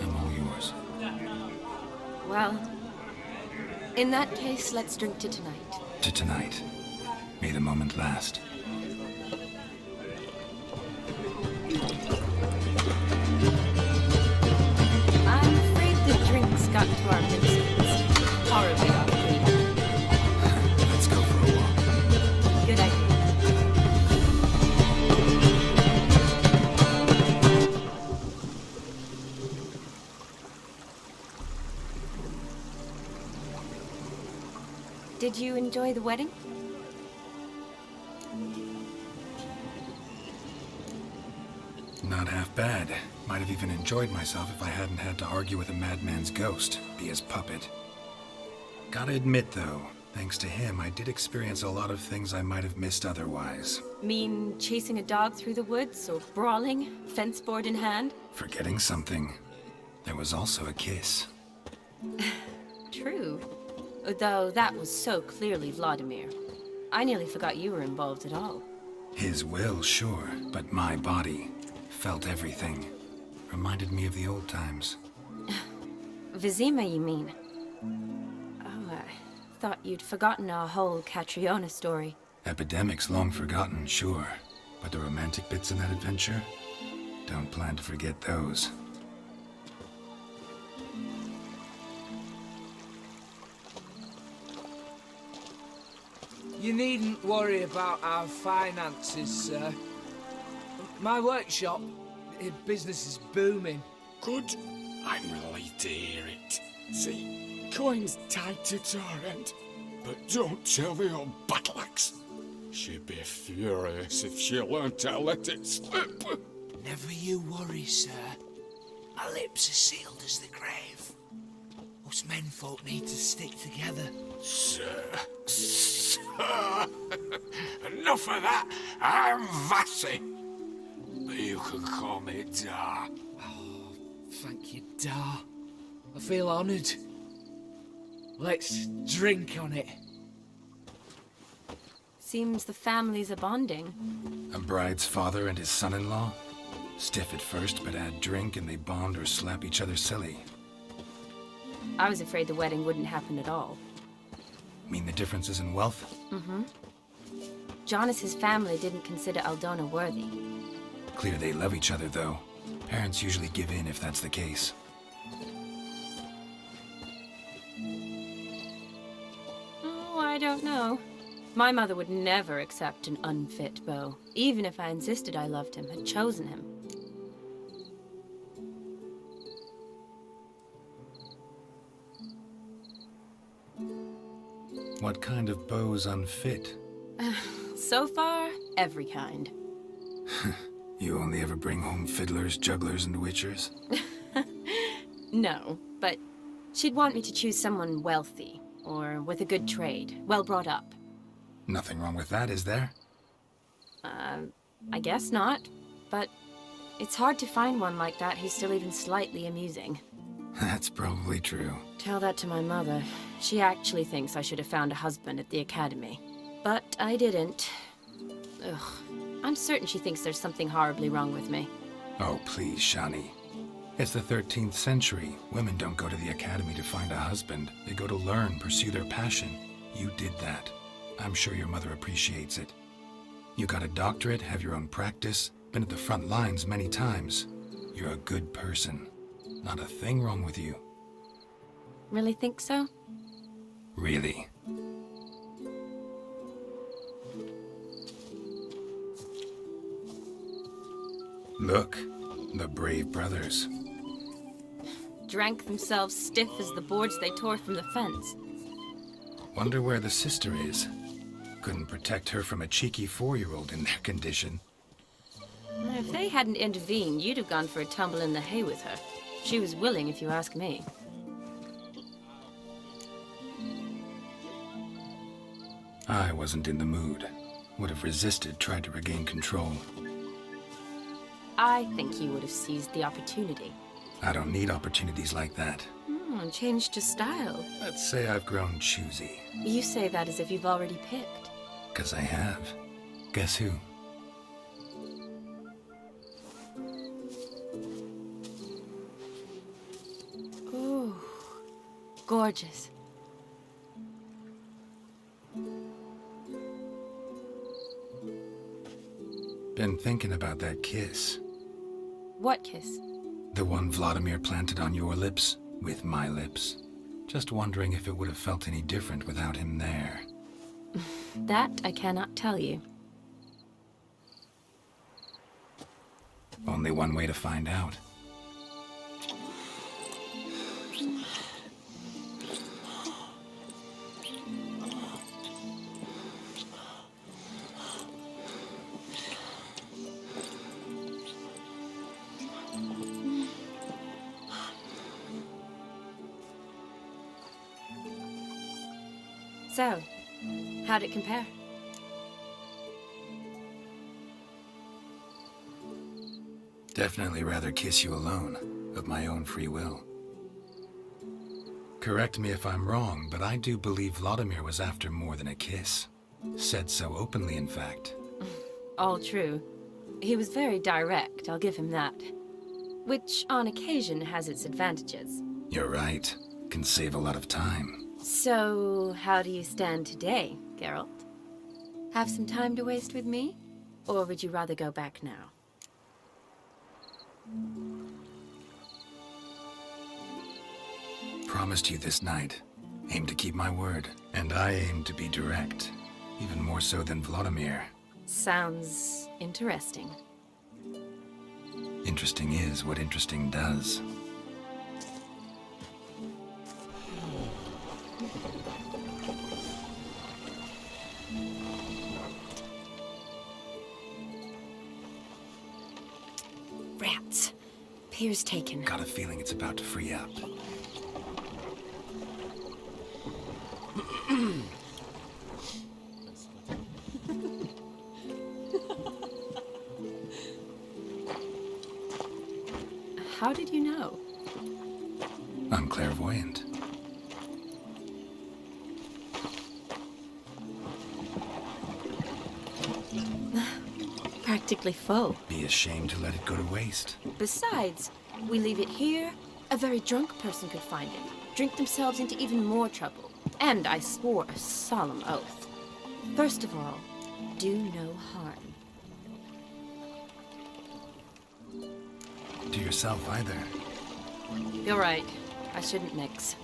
I'm all yours. Well, in that case, let's drink to tonight. To tonight. May the moment last. I'm afraid the drinks got to our minstrels. Horribly off key. Let's go for a walk. Good idea. Did you enjoy the wedding? Not half bad. Might have even enjoyed myself if I hadn't had to argue with a madman's ghost, be his puppet. Gotta admit, though, thanks to him, I did experience a lot of things I might have missed otherwise. Mean chasing a dog through the woods, or brawling, fence board in hand? Forgetting something. There was also a kiss. True. Though that was so clearly Vladimir. I nearly forgot you were involved at all. His will, sure, but my body felt everything. Reminded me of the old times. Vizima, you mean? Oh, I thought you'd forgotten our whole Catriona story. Epidemics long forgotten, sure. But the romantic bits in that adventure? Don't plan to forget those. You needn't worry about our finances, sir. My workshop, business is booming. Good. I'm relieved to hear it. See, coin's tight at our end. But don't tell the old battle axe. She'd be furious if she learned to let it slip. Never you worry, sir. My lips are sealed as the grave. Us menfolk need to stick together. Sir. Enough of that. I'm Vassy. But you can call me Dar. Oh, thank you, Dar. I feel honoured. Let's drink on it. Seems the families are bonding. A bride's father and his son-in-law? Stiff at first, but add drink and they bond or slap each other silly. I was afraid the wedding wouldn't happen at all. Mean the differences in wealth? Mm-hmm. Jonas's family didn't consider Aldona worthy. Clear they love each other, though. Parents usually give in if that's the case. Oh, I don't know. My mother would never accept an unfit beau, even if I insisted I loved him, had chosen him. What kind of beau's unfit? So far, every kind. You only ever bring home fiddlers, jugglers, and witchers? No, but she'd want me to choose someone wealthy, or with a good trade, well brought up. Nothing wrong with that, is there? I guess not, but it's hard to find one like that who's still even slightly amusing. That's probably true. Tell that to my mother. She actually thinks I should have found a husband at the academy. But I didn't. Ugh. I'm certain she thinks there's something horribly wrong with me. Oh, please, Shani. It's the 13th century. Women don't go to the academy to find a husband. They go to learn, pursue their passion. You did that. I'm sure your mother appreciates it. You got a doctorate, have your own practice, been at the front lines many times. You're a good person. Not a thing wrong with you. Really think so? Really. Look, the brave brothers. Drank themselves stiff as the boards they tore from the fence. Wonder where the sister is. Couldn't protect her from a cheeky 4-year-old in their condition. If they hadn't intervened, you'd have gone for a tumble in the hay with her. She was willing, if you ask me. I wasn't in the mood. Would have resisted, tried to regain control. I think you would have seized the opportunity. I don't need opportunities like that. Changed your style. Let's say I've grown choosy. You say that as if you've already picked. 'Cause I have. Guess who? Ooh, gorgeous. Been thinking about that kiss. What kiss? The one Vladimir planted on your lips, with my lips. Just wondering if it would have felt any different without him there. That I cannot tell you. Only one way to find out. So, how'd it compare? Definitely rather kiss you alone, of my own free will. Correct me if I'm wrong, but I do believe Vladimir was after more than a kiss. Said so openly, in fact. All true. He was very direct, I'll give him that. Which, on occasion, has its advantages. You're right. Can save a lot of time. So, how do you stand today, Geralt? Have some time to waste with me? Or would you rather go back now? Promised you this night. Aim to keep my word. And I aim to be direct. Even more so than Vladimir. Sounds interesting. Interesting is what interesting does. Rats. Pier's taken. Got a feeling it's about to free up. How did you know? I'm clairvoyant. Practically full. Be ashamed to let it go to waste. Besides, we leave it here, a very drunk person could find it, drink themselves into even more trouble. And I swore a solemn oath. First of all, do no harm. To yourself either. You're right. I shouldn't mix.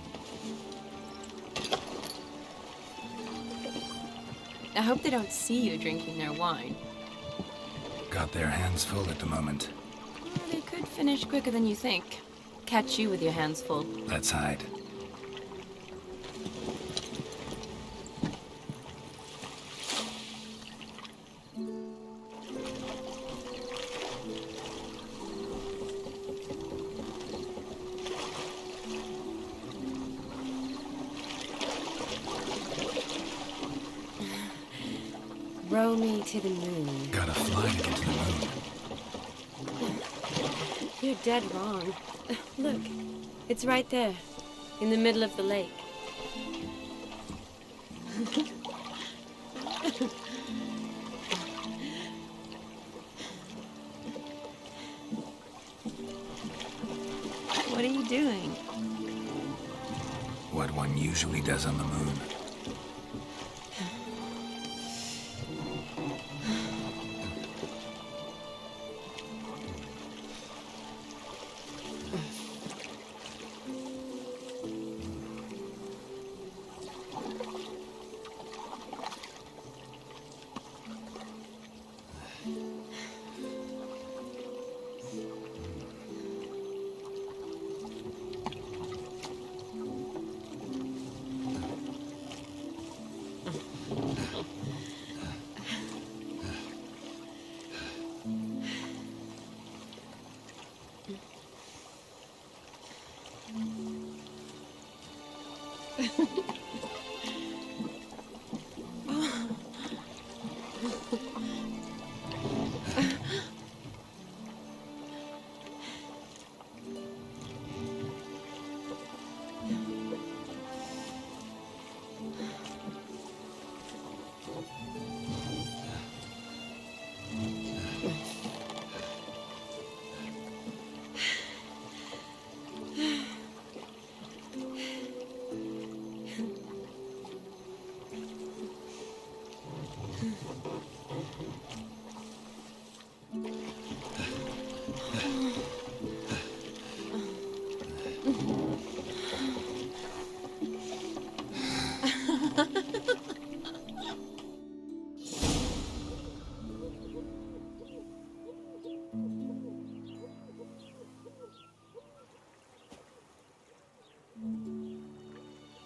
I hope they don't see you drinking their wine. Got their hands full at the moment. Well, they could finish quicker than you think. Catch you with your hands full. Let's hide. Row me to the moon. Gotta fly to get to the moon. You're dead wrong. Look, it's right there, in the middle of the lake. What are you doing? What one usually does on the moon.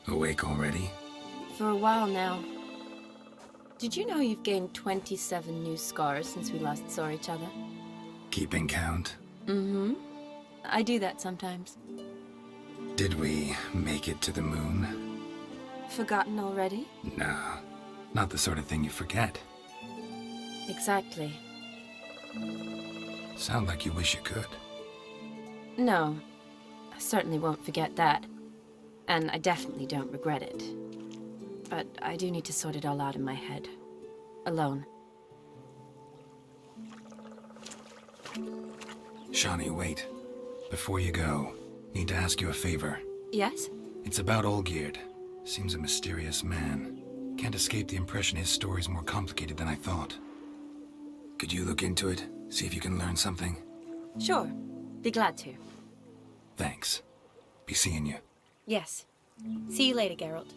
Awake already? For a while now. Did you know you've gained 27 new scars since we last saw each other? Keeping count? Mm-hmm. I do that sometimes. Did we make it to the moon? Forgotten already? No, not the sort of thing you forget. Exactly. Sound like you wish you could. No, I certainly won't forget that. And I definitely don't regret it. But I do need to sort it all out in my head. Alone. Shawnee, wait. Before you go, need to ask you a favor. Yes? It's about Olgierd. Seems a mysterious man. Can't escape the impression his story's more complicated than I thought. Could you look into it? See if you can learn something? Sure. Be glad to. Thanks. Be seeing you. Yes. See you later, Geralt.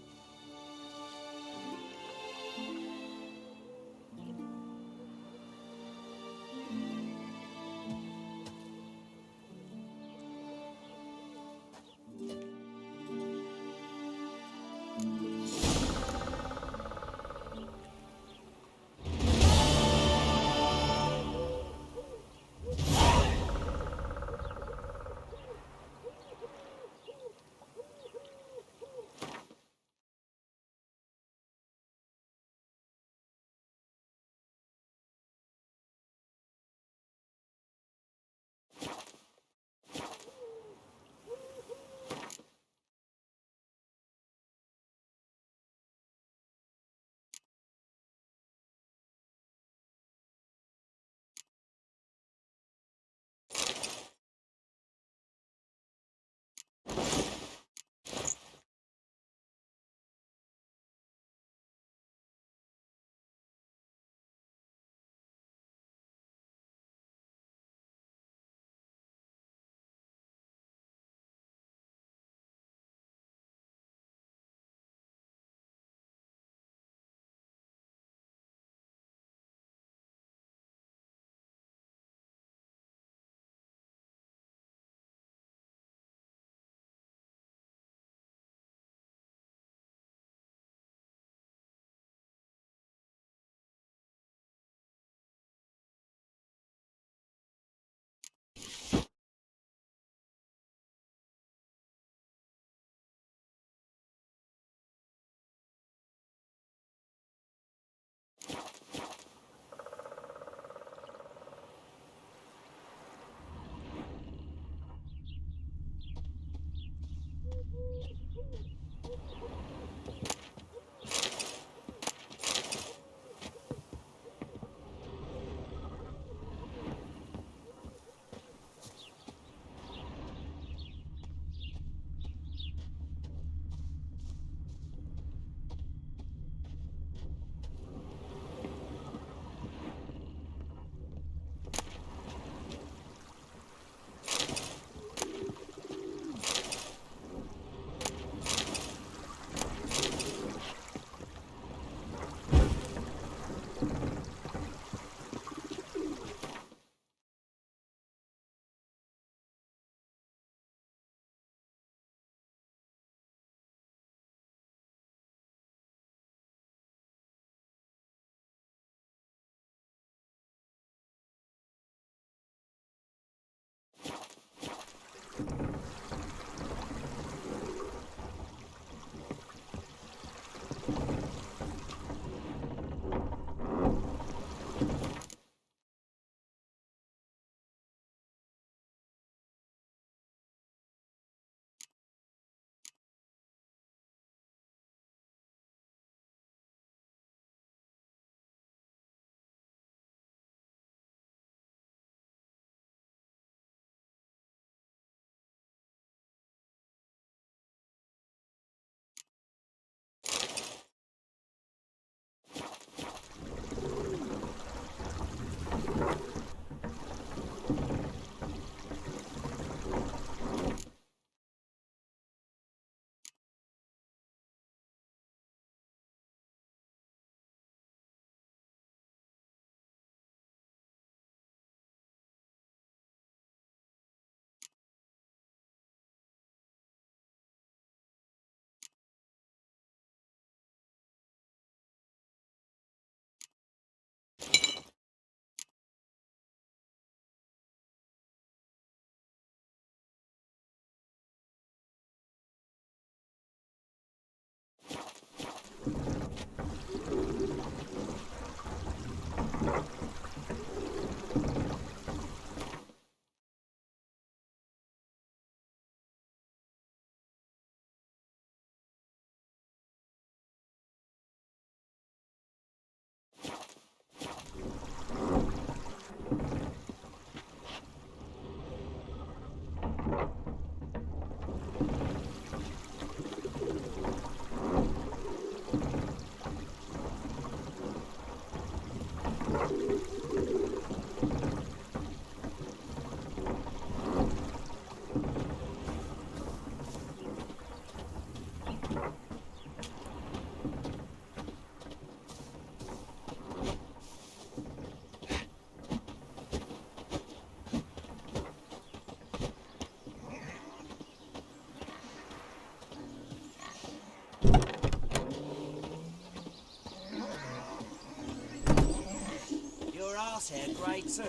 horsehair grey too.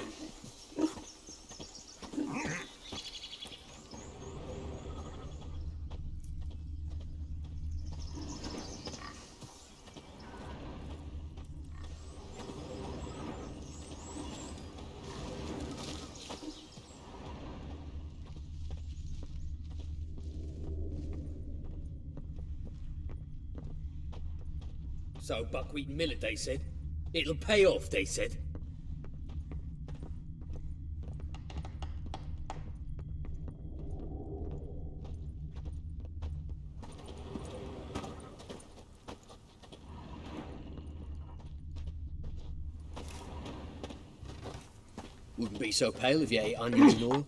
So, buckwheat and millet, they said. It'll pay off, they said. Wouldn't be so pale if you ate onions and all.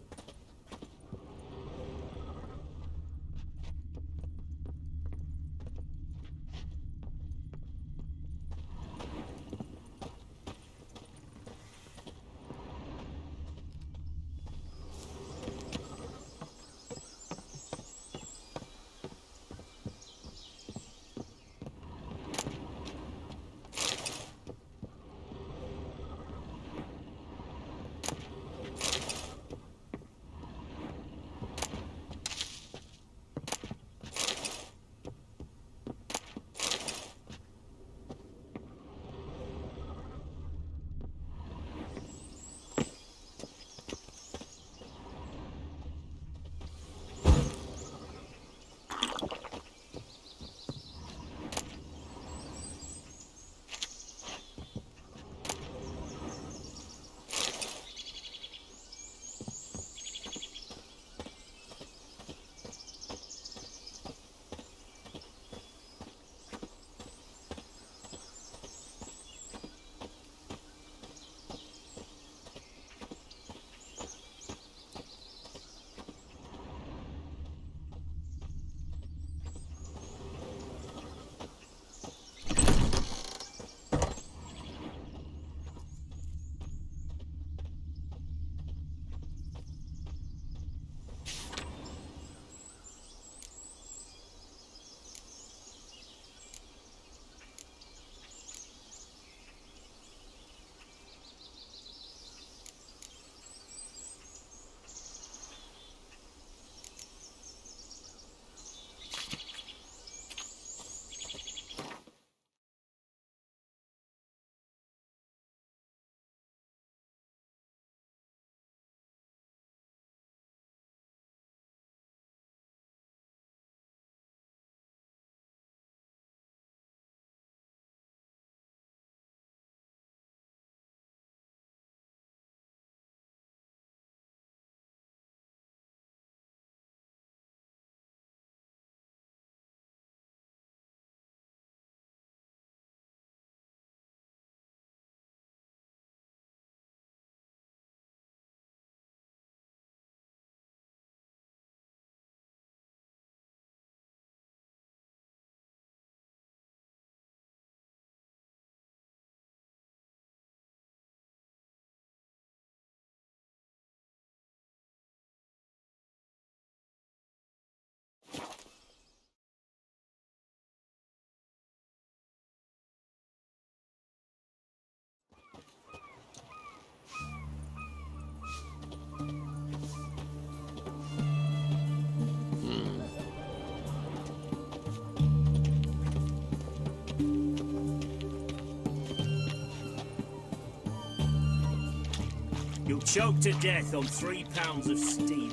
You'll choke to death on 3 pounds of steel.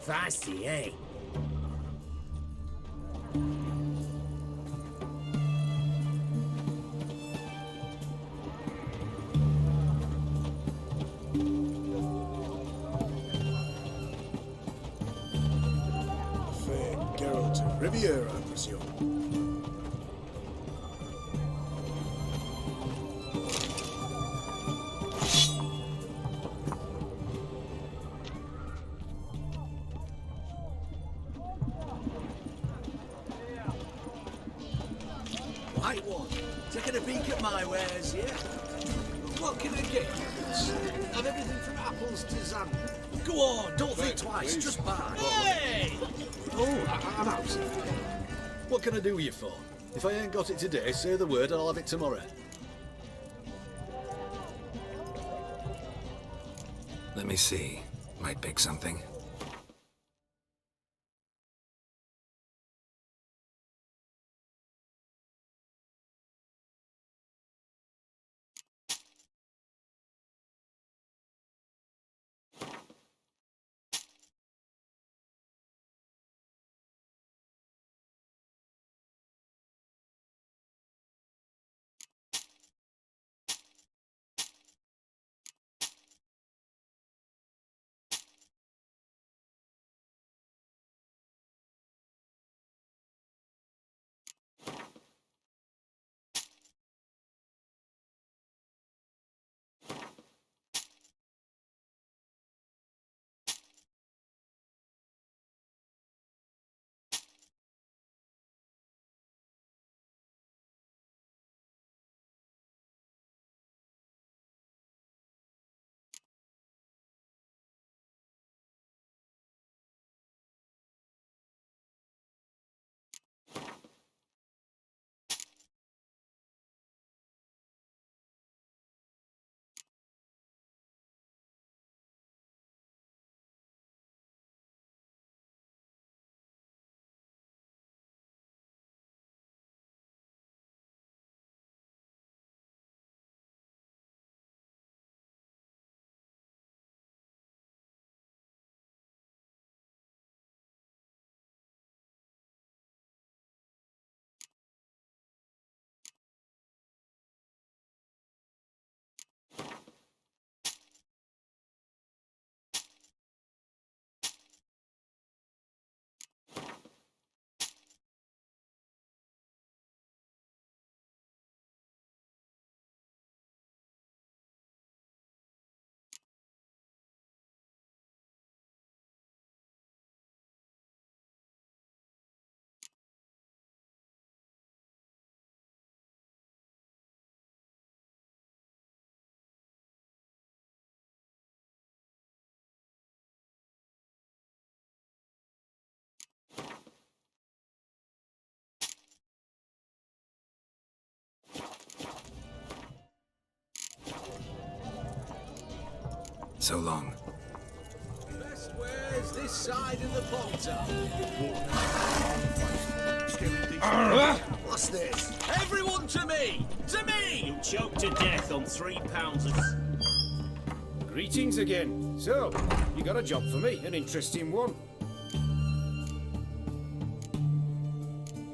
Fancy, eh? Fair Geralt of Riviera, I presume. right one. Taking a peek at my wares, yeah? What can I get you? Have everything from apples to xanthan. Go on, don't think twice, just buy. Hey! Oh, I'm out. What can I do you for? If I ain't got it today, say the word and I'll have it tomorrow. Let me see. Might pick something. So long. Best wares this side of the Ponta. What's this? Everyone to me! To me! You'll choke to death on £3 of... Greetings again. So, you got a job for me, an interesting one.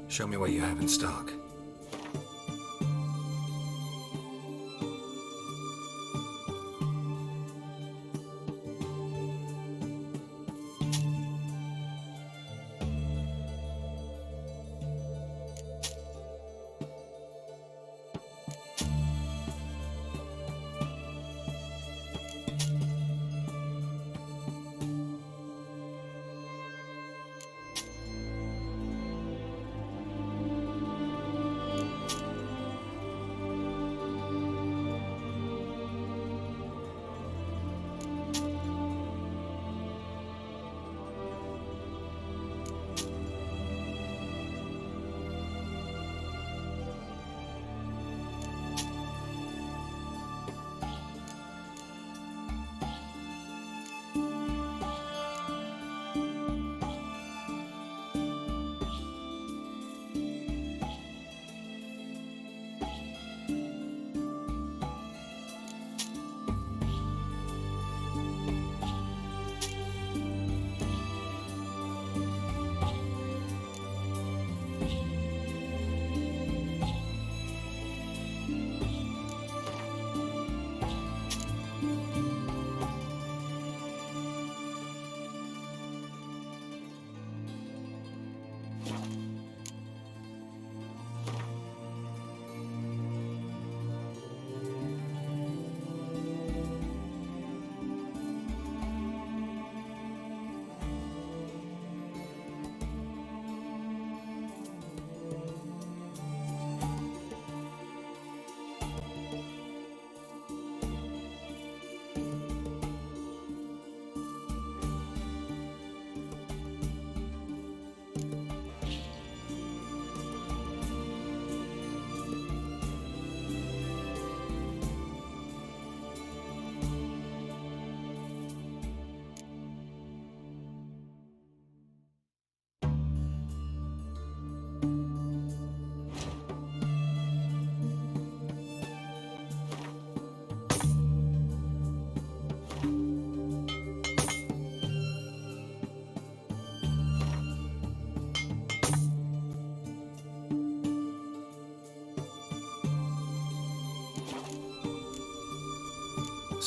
Show me what you have in stock.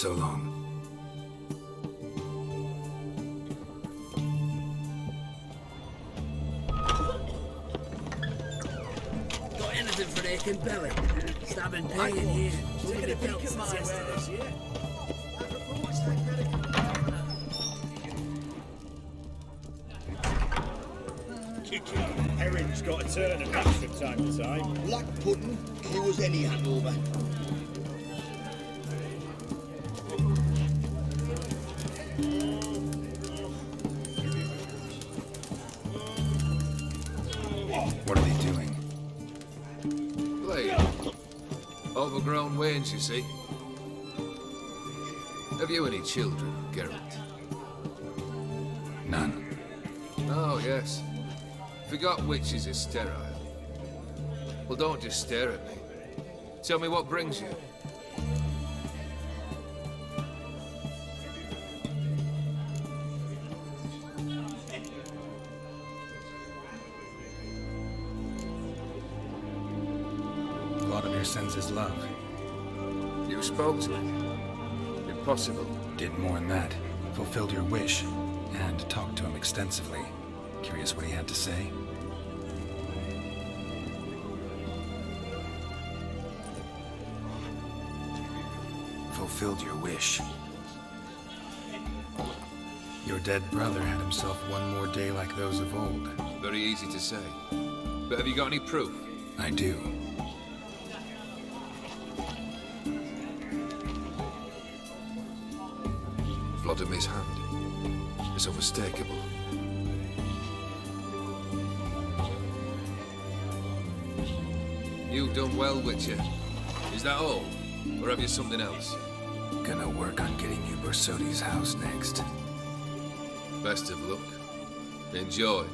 So long. Got anything for an aching belly? Stabbing pain in here. Taking a peek at my wares, yeah? Kiki, herring's got a turn of match from time to time. Black pudding, cures any hangover. What are they doing? Playing. Overgrown wains, you see. Have you any children, Geralt? None. Oh, yes. Forgot witches are sterile. Well, don't just stare at me. Tell me what brings you. Vladimir sends his love. You spoke to him? Impossible. Did more than that. Fulfilled your wish. And talked to him extensively. Curious what he had to say? Fulfilled your wish. Your dead brother had himself one more day like those of old. Very easy to say. But have you got any proof? I do. Vladimir's hand. It's unmistakable. You've done well, Witcher. Is that all? Or have you something else? Gonna work on getting you Bersodi's house next. Best of luck. Enjoy.